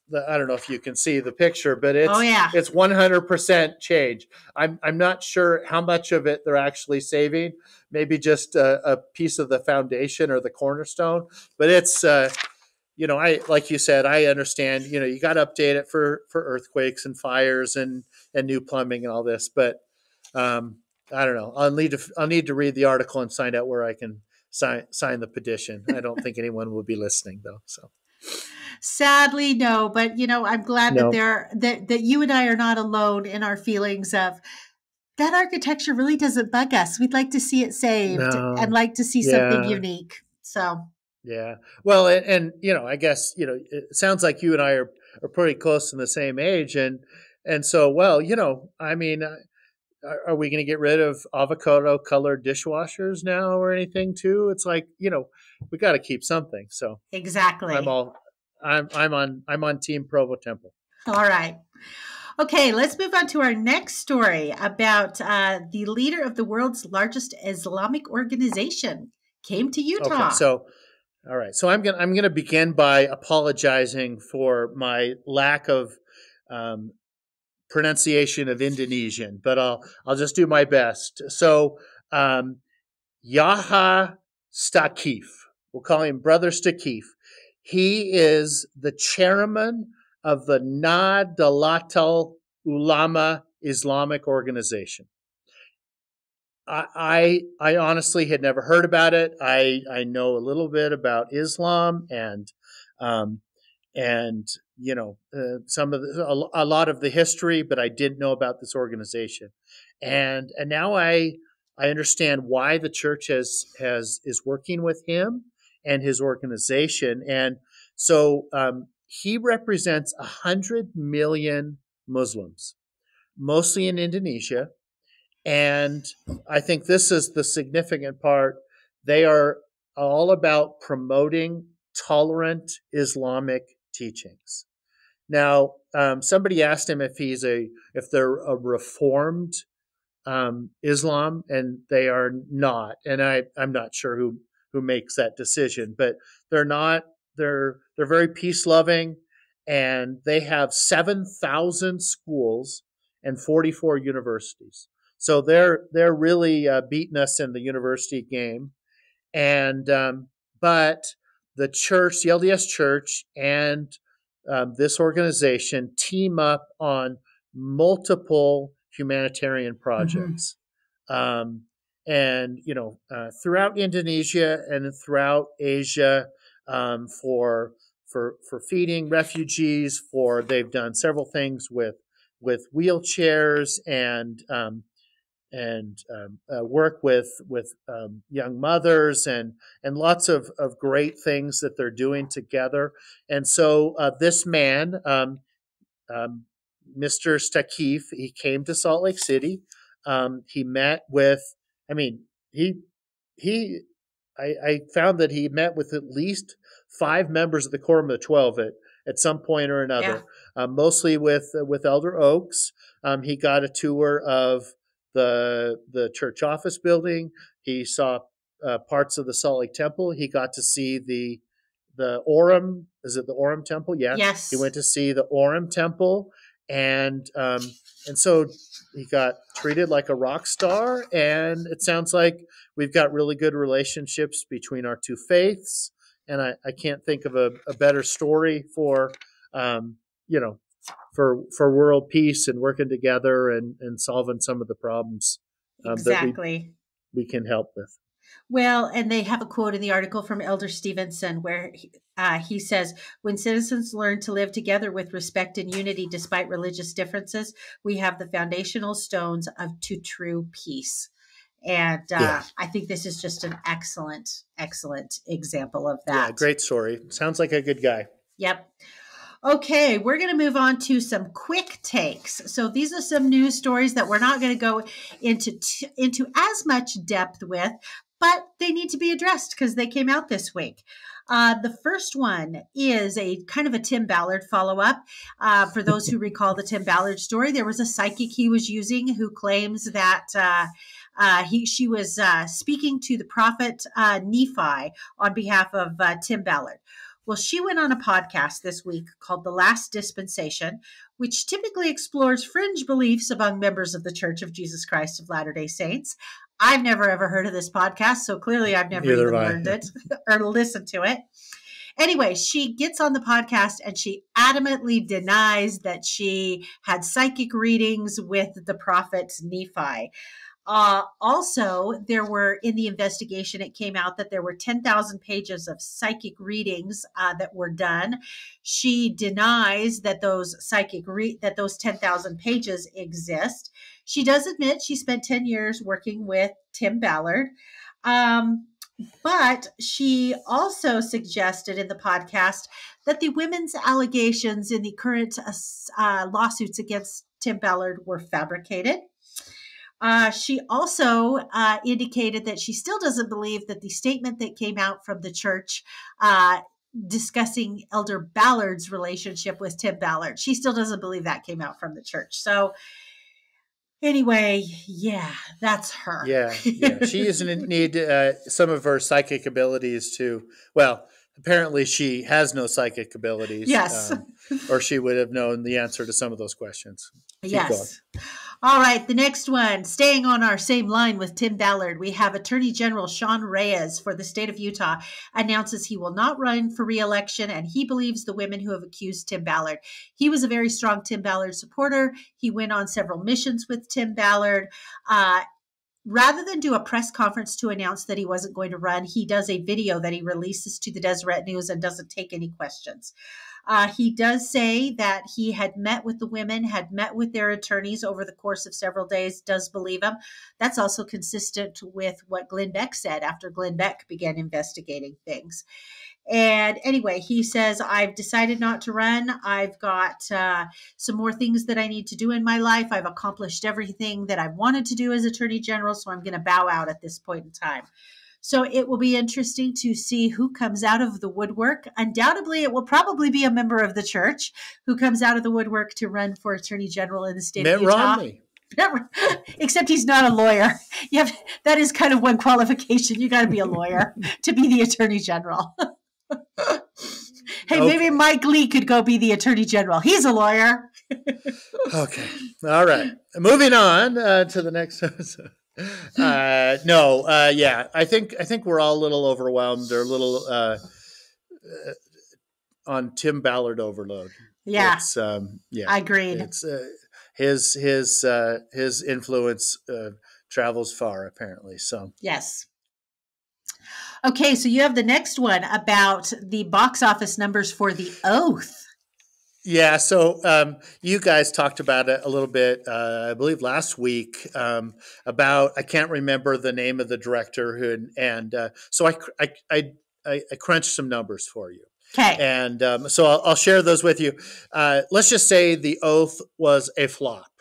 I don't know if you can see the picture, but it's 100% change. I'm not sure how much of it they're actually saving. Maybe just a piece of the foundation or the cornerstone. But it's like you said, I understand. You got to update it for earthquakes and fires and new plumbing and all this. But I don't know. I'll need to read the article and find out where I can sign the petition. I don't think anyone will be listening though. So. Sadly, no, but I'm glad that you and I are not alone in our feelings of that architecture really doesn't bug us. We'd like to see it saved and like to see something unique. So yeah, well, and I guess it sounds like you and I are pretty close in the same age, and so I mean, are we going to get rid of avocado colored dishwashers now or anything too? It's like we got to keep something. So exactly, I'm on Team Provo Temple. All right. Okay, let's move on to our next story about the leader of the world's largest Islamic organization came to Utah. Okay, so All right. So I'm gonna begin by apologizing for my lack of um, pronunciation of Indonesian, but I'll just do my best. So um, Yaha Stakif, we'll call him Brother Stakif. He is the chairman of the Nahdlatul Ulama Islamic Organization. I honestly had never heard about it. I know a little bit about Islam um, and some of a lot of the history, but I didn't know about this organization, and now I understand why the church has is working with him and his organization, and so he represents 100 million Muslims, mostly in Indonesia, and I think this is the significant part. They are all about promoting tolerant Islamic teachings. Now, somebody asked him if they're a reformed Islam, and they are not. And I'm not sure who makes that decision, but they're not. They're very peace loving, and they have 7,000 schools and 44 universities. So they're really beating us in the university game. And but the church, the LDS Church, and this organization team up on multiple humanitarian Mm-hmm. projects, and throughout Indonesia and throughout Asia, for feeding refugees. For they've done several things with wheelchairs and work with young mothers and lots of great things that they're doing together. And so this man, um, Mr. Stakif, he came to Salt Lake City. He met with, I mean, he I found that he met with at least 5 members of the Quorum of the 12 at some point or Yeah. another, mostly with Elder Oaks. He got a tour of the church office building. He saw parts of the Salt Lake Temple. He got to see the Orem. Is it the Orem Temple? Yeah, he Yes. went to see the Orem Temple, and so he got treated like a rock star. And it sounds like we've got really good relationships between our two faiths. And I can't think of a better story for um, you know for world peace and working together and solving some of the problems that Exactly. we can help with. Well, and they have a quote in the article from Elder Stevenson where he says, when citizens learn to live together with respect and unity despite religious differences, we have the foundational stones to true peace. And Yeah. I think this is just an excellent, excellent example of Yeah, that. great story. Sounds like a good guy. Yep. Okay, we're going to move on to some quick takes. So these are some news stories that we're not going to go into as much depth with, but they need to be addressed because they came out this week. The first one is a kind of a Tim Ballard follow up. For those who recall the Tim Ballard story, there was a psychic he was using who claims that she was speaking to the prophet Nephi on behalf of Tim Ballard. Well, she went on a podcast this week called The Last Dispensation, which typically explores fringe beliefs among members of the Church of Jesus Christ of Latter-day Saints. I've never ever heard of this podcast, so clearly I've never Neither even have learned I. it or listened to it. Anyway, she gets on the podcast and she adamantly denies that she had psychic readings with the prophet Nephi. Also, there were in the investigation, it came out that there were 10,000 pages of psychic readings that were done. She denies that those that those 10,000 pages exist. She does admit she spent 10 years working with Tim Ballard. But she also suggested in the podcast that the women's allegations in the current lawsuits against Tim Ballard were fabricated. She also indicated that she still doesn't believe that the statement that came out from the church discussing Elder Ballard's relationship with Tim Ballard, she still doesn't believe that came out from the church. So Anyway, yeah, that's her. Yeah, yeah. She doesn't need some of her psychic abilities to. Well, apparently she has no psychic abilities, Yes. or she would have known the answer to some of those questions. Keep going. Yes. All right, the next one. Staying on our same line with Tim Ballard, we have Attorney General Sean Reyes for the state of Utah announces he will not run for re-election, and he believes the women who have accused Tim Ballard. He was a very strong Tim Ballard supporter. He went on several missions with Tim Ballard. Rather than do a press conference to announce that he wasn't going to run, he does a video that he releases to the Deseret News and doesn't take any questions. He does say that he had met with the women, had met with their attorneys over the course of several days, does believe him. That's also consistent with what Glenn Beck said after Glenn Beck began investigating things. And anyway, he says, I've decided not to run. I've got some more things that I need to do in my life. I've accomplished everything that I wanted to do as Attorney General, so I'm going to bow out at this point in time. So it will be interesting to see who comes out of the woodwork. Undoubtedly, it will probably be a member of the church who comes out of the woodwork to run for Attorney General in the state of Utah. Romney. Except he's not a lawyer. That is kind of one qualification. You got to be a lawyer to be the Attorney General. Hey, maybe Mike Lee could go be the Attorney General. He's a lawyer. Okay. All right. Moving on to the next episode. Yeah. I think we're all a little overwhelmed or a little on Tim Ballard overload. Yeah. Yeah. I agreed. It's his influence travels far, apparently. So yes. Okay, so you have the next one about the box office numbers for The Oath. Yeah, so you guys talked about it a little bit, I believe last week, about I can't remember the name of the director so I crunched some numbers for you. Okay, and so I'll share those with you. Let's just say The Oath was a flop.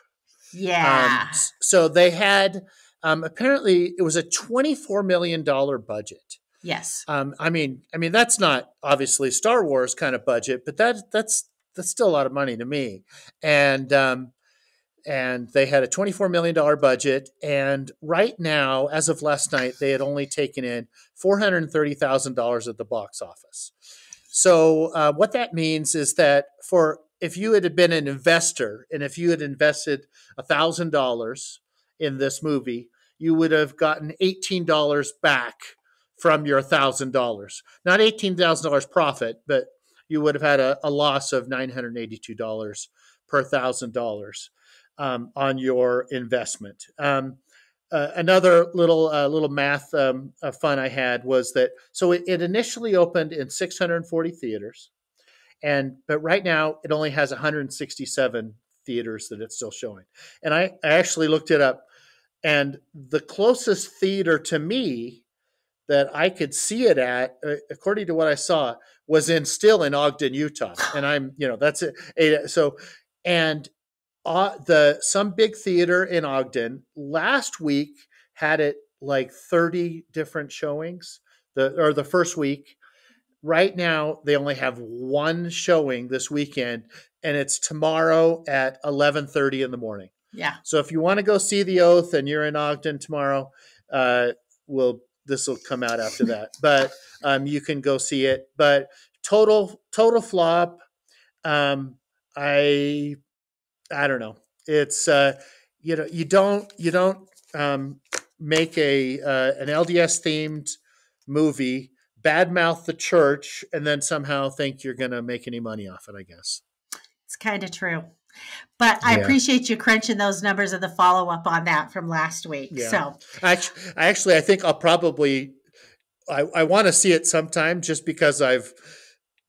Yeah. So they had apparently it was a $24 million budget. Yes. I mean that's not obviously Star Wars kind of budget, but that's still a lot of money to me. And they had a $24 million budget. And right now, as of last night, they had only taken in $430,000 at the box office. So what that means is that if you had been an investor and if you had invested $1,000 in this movie, you would have gotten $18 back from your $1,000. Not $18,000 profit, but you would have had a loss of $982 per $1,000 on your investment. Another little math fun I had was that so it initially opened in 640 theaters, but right now it only has 167 theaters that it's still showing. And I actually looked it up, and the closest theater to me that I could see it at, according to what I saw, was still in Ogden, Utah. And that's it. So, and some big theater in Ogden last week had it like 30 different showings, the first week. Right now, they only have one showing this weekend, and it's tomorrow at 11:30 in the morning. Yeah. So if you want to go see The Oath and you're in Ogden tomorrow, this will come out after that, but you can go see it. But total flop. I don't know. It's you don't make an LDS themed movie, badmouth the church, and then somehow think you're going to make any money off it. I guess it's kind of true. But I appreciate you crunching those numbers and the follow-up on that from last week. Yeah. So I think I'll probably I want to see it sometime just because I've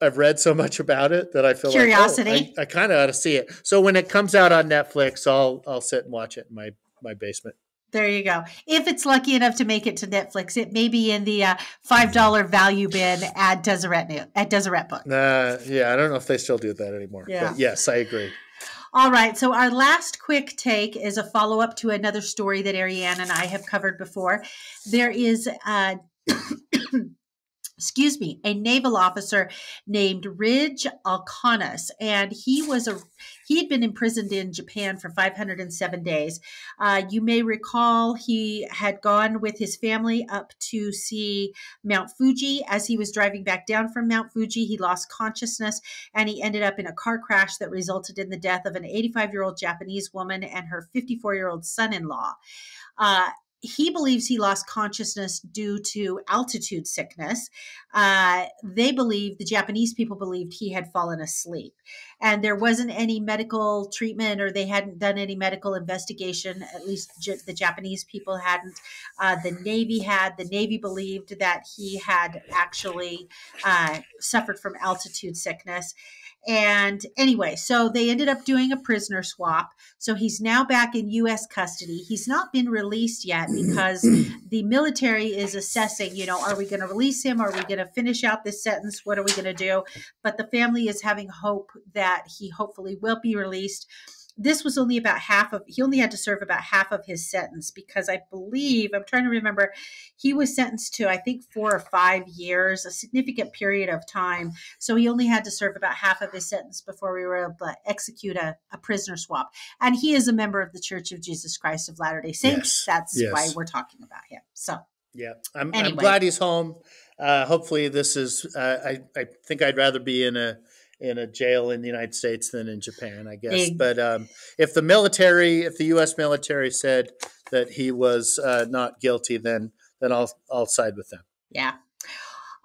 read so much about it that I feel curiosity. Like I kind of ought to see it. So when it comes out on Netflix, I'll sit and watch it in my basement. There you go. If it's lucky enough to make it to Netflix, it may be in the $5 value bin at Deseret Book. Yeah, I don't know if they still do that anymore. Yeah. But yes, I agree. All right. So our last quick take is a follow-up to another story that Ariane and I have covered before. There is a naval officer named Ridge Alcanas, and he had been imprisoned in Japan for 507 days. You may recall he had gone with his family up to see Mount Fuji. As he was driving back down from Mount Fuji, he lost consciousness and he ended up in a car crash that resulted in the death of an 85-year-old Japanese woman and her 54-year-old son-in-law. Uh, he believes he lost consciousness due to altitude sickness. The Japanese people believed he had fallen asleep. And there wasn't any medical treatment, or they hadn't done any medical investigation. At least the Japanese people hadn't. The Navy had. The Navy believed that he had actually suffered from altitude sickness. And anyway, so they ended up doing a prisoner swap. So he's now back in U.S. custody. He's not been released yet because the military is assessing, are we going to release him? Are we going to finish out this sentence? What are we going to do? But the family is having hope that he hopefully will be released. This was only about he only had to serve about half of his sentence, because I'm trying to remember, he was sentenced to, I think, 4 or 5 years, a significant period of time. So he only had to serve about half of his sentence before we were able to execute a prisoner swap. And he is a member of the Church of Jesus Christ of Latter-day Saints. That's why we're talking about him. So, yeah, I'm glad he's home. Hopefully this is, I think I'd rather be in a jail in the United States than in Japan, I guess. But if the U.S. military said that he was not guilty, then I'll side with them. Yeah.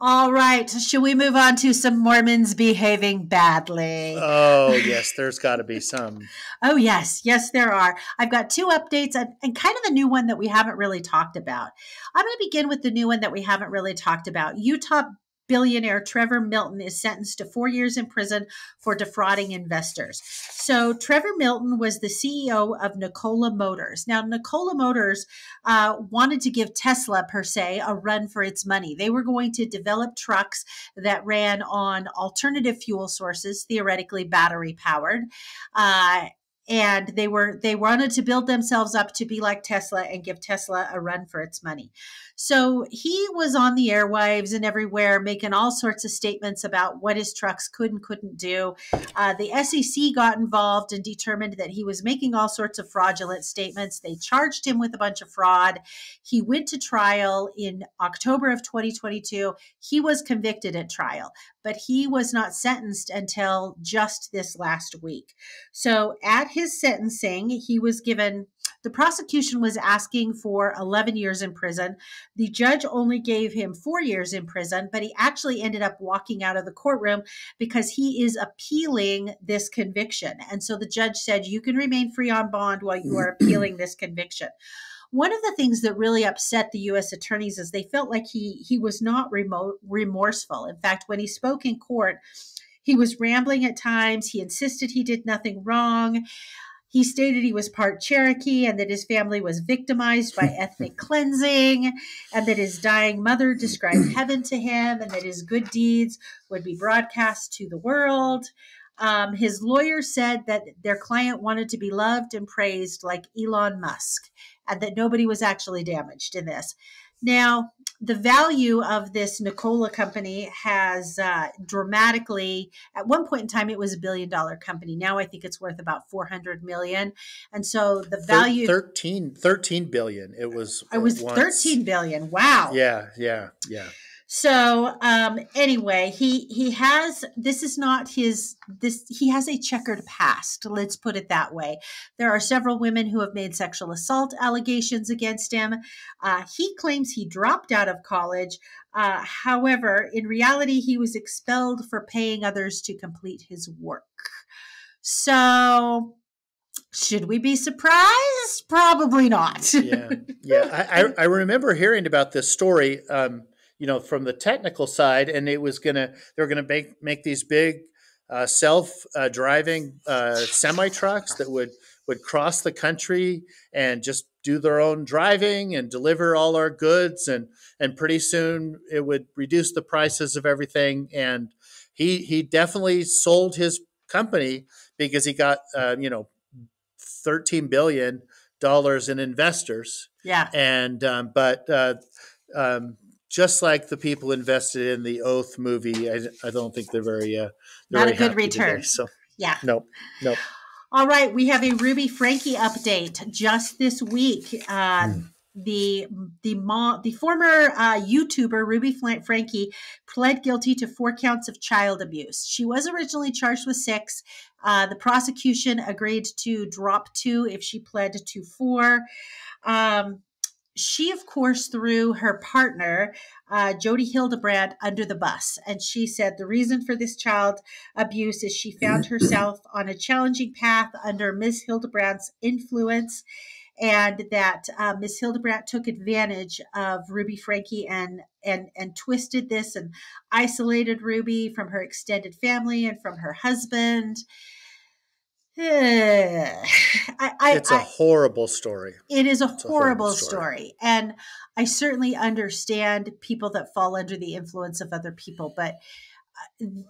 All right. Should we move on to some Mormons behaving badly? Oh, yes. There's got to be some. Oh, yes. Yes, there are. I've got 2 updates and kind of a new one that we haven't really talked about. I'm going to begin with the new one that we haven't really talked about. Utah billionaire Trevor Milton is sentenced to 4 years in prison for defrauding investors. So Trevor Milton was the CEO of Nikola Motors. Now, Nikola Motors wanted to give Tesla, per se, a run for its money. They were going to develop trucks that ran on alternative fuel sources, theoretically battery powered. And they wanted to build themselves up to be like Tesla and give Tesla a run for its money. So he was on the airwaves and everywhere making all sorts of statements about what his trucks could and couldn't do. The SEC got involved and determined that he was making all sorts of fraudulent statements. They charged him with a bunch of fraud. He went to trial in October of 2022. He was convicted at trial, but he was not sentenced until just this last week. So at his sentencing, the prosecution was asking for 11 years in prison. The judge only gave him 4 years in prison, but he actually ended up walking out of the courtroom because he is appealing this conviction. And so the judge said, you can remain free on bond while you are appealing this conviction. One of the things that really upset the U.S. attorneys is they felt like he was not remorseful. In fact, when he spoke in court, he was rambling at times. He insisted he did nothing wrong. He stated he was part Cherokee and that his family was victimized by ethnic cleansing, and that his dying mother described heaven to him, and that his good deeds would be broadcast to the world. His lawyer said that their client wanted to be loved and praised like Elon Musk, and that nobody was actually damaged in this. Now, the value of this Nikola company has dramatically, at one point in time, it was $1 billion company. Now I think it's worth about $400 million. And so the value 13 billion. It was 13 billion. Wow. Yeah. So anyway, he has a checkered past. Let's put it that way. There are several women who have made sexual assault allegations against him. He claims he dropped out of college. However, in reality, he was expelled for paying others to complete his work. So should we be surprised? Probably not. Yeah. I remember hearing about this story. From the technical side, and they were going to make these big self-driving semi trucks that would cross the country and just do their own driving and deliver all our goods, and pretty soon it would reduce the prices of everything. And he definitely sold his company because he got $13 billion in investors. Yeah. And just like the people invested in the Oath movie, I don't think they're Not a very good happy today. return. So Yeah. nope, nope. All right, we have a Ruby Frankie update just this week. Mm. The former YouTuber Ruby Frankie pled guilty to 4 counts of child abuse. She was originally charged with 6. The prosecution agreed to drop 2 if she pled to 4. She, of course, threw her partner, Jody Hildebrand, under the bus. And she said the reason for this child abuse is she found herself on a challenging path under Ms. Hildebrand's influence, and that Ms. Hildebrand took advantage of Ruby Frankie and twisted this and isolated Ruby from her extended family and from her husband. It's a horrible story. It is a It's horrible story. And I certainly understand people that fall under the influence of other people, but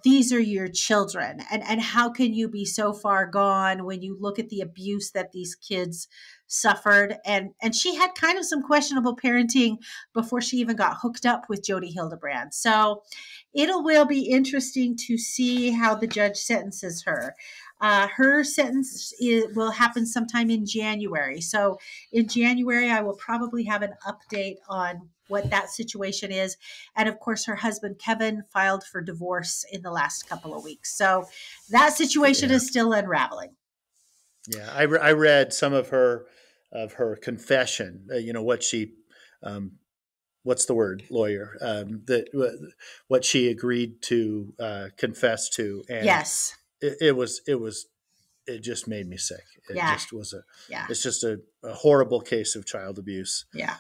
these are your children. And how can you be so far gone when you look at the abuse that these kids suffered? And she had kind of some questionable parenting before she even got hooked up with Jody Hildebrand. So will be interesting to see how the judge sentences her. Her sentence will happen sometime in January. So in January, I will probably have an update on what that situation is. And of course, her husband, Kevin, filed for divorce in the last couple of weeks. So that situation is still unraveling. Yeah, I read some of her confession. What she, what's the word, lawyer? What she agreed to confess to, and yes, it just made me sick. It's just a horrible case of child abuse. Yeah,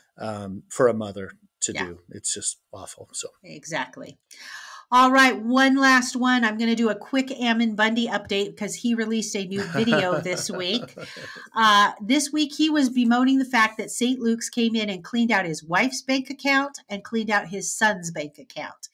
for a mother to do. It's just awful. So exactly. All right, one last one. I'm going to do a quick Ammon Bundy update because he released a new video this week. This week, he was bemoaning the fact that St. Luke's came in and cleaned out his wife's bank account and cleaned out his son's bank account.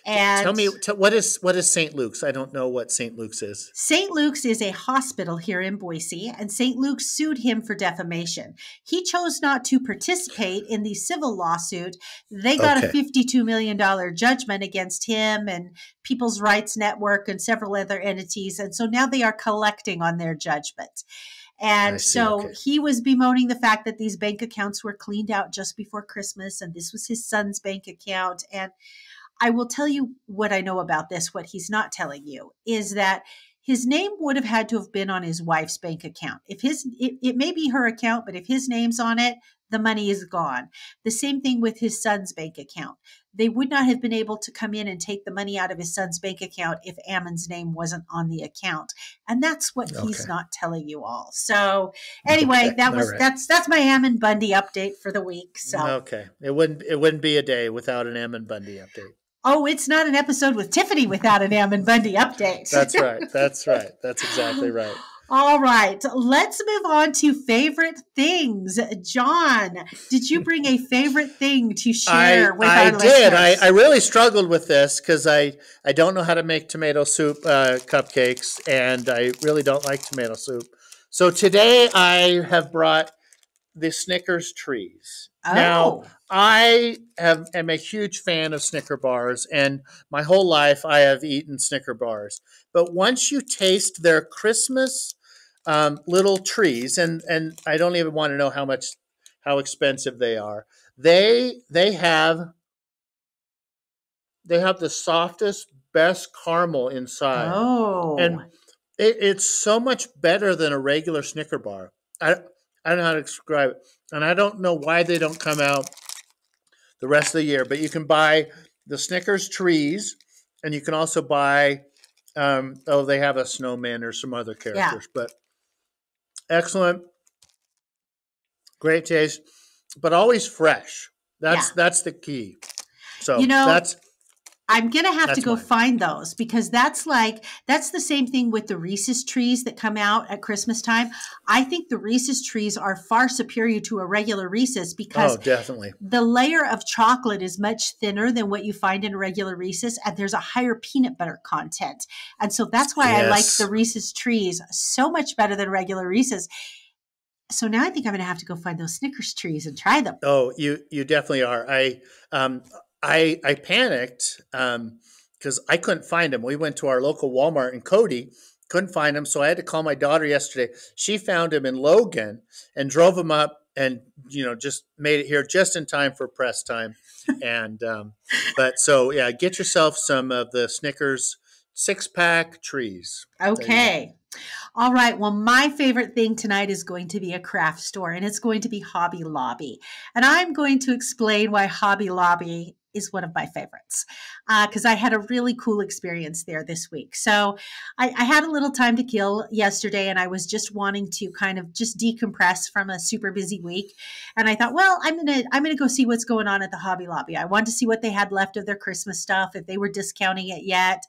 And tell me, what is St. Luke's? I don't know what St. Luke's is. St. Luke's is a hospital here in Boise, and St. Luke's sued him for defamation. He chose not to participate in the civil lawsuit. They got a $52 million judgment against him and People's Rights Network and several other entities, and so now they are collecting on their judgment. And he was bemoaning the fact that these bank accounts were cleaned out just before Christmas, and this was his son's bank account. And I will tell you what I know about this. What he's not telling you is that his name would have had to have been on his wife's bank account. It may be her account, but if his name's on it, the money is gone. The same thing with his son's bank account. They would not have been able to come in and take the money out of his son's bank account if Ammon's name wasn't on the account. And that's what he's not telling you all. So anyway, that's my Ammon Bundy update for the week. So it wouldn't be a day without an Ammon Bundy update. Oh, it's not an episode with Tiffany without an Ammon Bundy update. That's right. That's exactly right. All right. Let's move on to favorite things. John, did you bring a favorite thing to share with our listeners? I did. I really struggled with this because I don't know how to make tomato soup cupcakes, and I really don't like tomato soup. So today I have brought the Snickers trees. Oh. Now, I am a huge fan of Snicker bars, and my whole life I have eaten Snicker bars. But once you taste their Christmas little trees, and I don't even want to know how expensive they are. They have the softest, best caramel inside. Oh, and it's so much better than a regular Snicker bar. I don't know how to describe it, and I don't know why they don't come out the rest of the year. But you can buy the Snickers trees, and you can also buy. They have a snowman or some other characters, but excellent, great taste, but always fresh. That's the key. So I'm going to have to go find those because that's the same thing with the Reese's trees that come out at Christmas time. I think the Reese's trees are far superior to a regular Reese's because definitely the layer of chocolate is much thinner than what you find in a regular Reese's, and there's a higher peanut butter content. And so that's why I like the Reese's trees so much better than regular Reese's. So now I think I'm going to have to go find those Snickers trees and try them. Oh, you definitely are. I panicked because I couldn't find them. We went to our local Walmart in Cody, couldn't find them, so I had to call my daughter yesterday. She found him in Logan and drove him up, and just made it here just in time for press time. And but so yeah, get yourself some of the Snickers 6-pack trees. There you go. Okay. All right. Well, my favorite thing tonight is going to be a craft store, and it's going to be Hobby Lobby. And I'm going to explain why Hobby Lobby is one of my favorites, because I had a really cool experience there this week. So I had a little time to kill yesterday, and I was just wanting to kind of just decompress from a super busy week. And I thought, well, I'm gonna go see what's going on at the Hobby Lobby. I wanted to see what they had left of their Christmas stuff, if they were discounting it yet,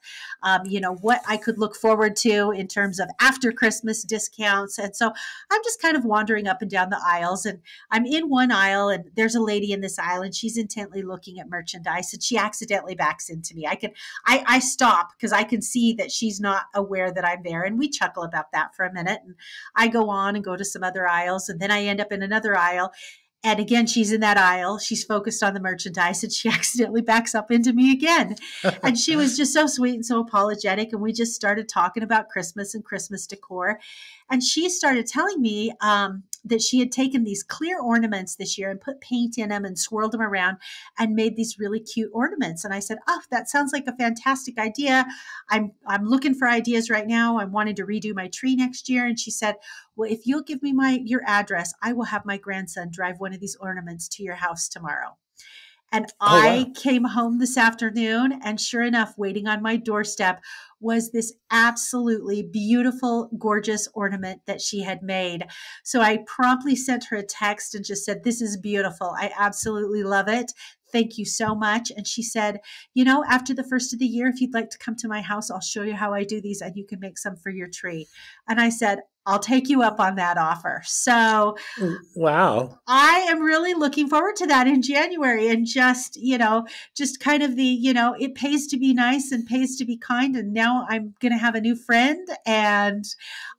what I could look forward to in terms of after Christmas discounts. And so I'm just kind of wandering up and down the aisles, and I'm in one aisle, and there's a lady in this aisle, and she's intently looking at merchandise, and she accidentally backs into me. I stop because I can see that she's not aware that I'm there, and we chuckle about that for a minute. And I go on and go to some other aisles, and then I end up in another aisle. And again, she's in that aisle. She's focused on the merchandise, and she accidentally backs up into me again. And she was just so sweet and so apologetic. And we just started talking about Christmas and Christmas decor. And she started telling me that she had taken these clear ornaments this year and put paint in them and swirled them around and made these really cute ornaments. And I said, "Oh, that sounds like a fantastic idea. I'm looking for ideas right now. I'm wanting to redo my tree next year." And she said, "Well, if you'll give me your address, I will have my grandson drive one of these ornaments to your house tomorrow." And Oh wow. I came home this afternoon, and sure enough, waiting on my doorstep was this absolutely beautiful, gorgeous ornament that she had made. So I promptly sent her a text and just said, "This is beautiful. I absolutely love it. Thank you so much." And she said, "After the first of the year, if you'd like to come to my house, I'll show you how I do these, and you can make some for your tree." And I said, "I'll take you up on that offer." So Wow. I am really looking forward to that in January, and just kind of it pays to be nice and pays to be kind. And now I'm going to have a new friend, and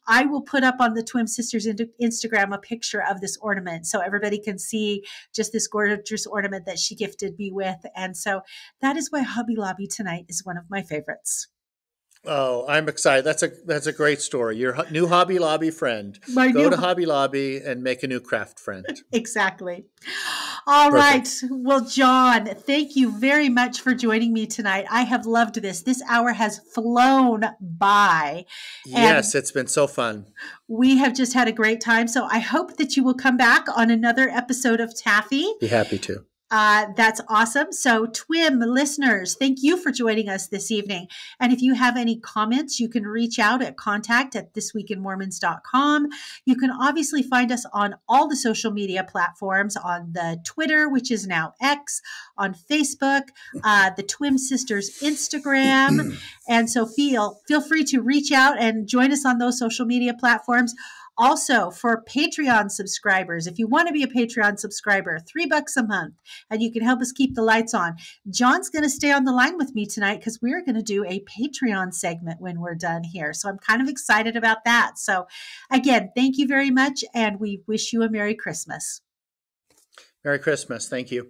I will put up on the Twin Sisters Instagram a picture of this ornament so everybody can see just this gorgeous ornament that she gifted me with. And so that is why Hobby Lobby tonight is one of my favorites. Oh, I'm excited. That's a great story. Your new Hobby Lobby friend. My Go new to Hobby Lobby and make a new craft friend. Exactly. All right. Perfect. Well, John, thank you very much for joining me tonight. I have loved this. This hour has flown by, and Yes, it's been so fun. we have just had a great time. So I hope that you will come back on another episode of Taffy. Be happy to. That's awesome. So, TWIM listeners, thank you for joining us this evening. And if you have any comments, you can reach out at contact@thisweekinmormons.com. You can obviously find us on all the social media platforms, on the Twitter, which is now X, on Facebook, the TWIM Sisters Instagram. And so feel free to reach out and join us on those social media platforms. Also, for Patreon subscribers, if you want to be a Patreon subscriber, $3 a month, and you can help us keep the lights on. John's going to stay on the line with me tonight because we're going to do a Patreon segment when we're done here. So I'm kind of excited about that. So again, thank you very much, and we wish you a Merry Christmas. Merry Christmas. Thank you.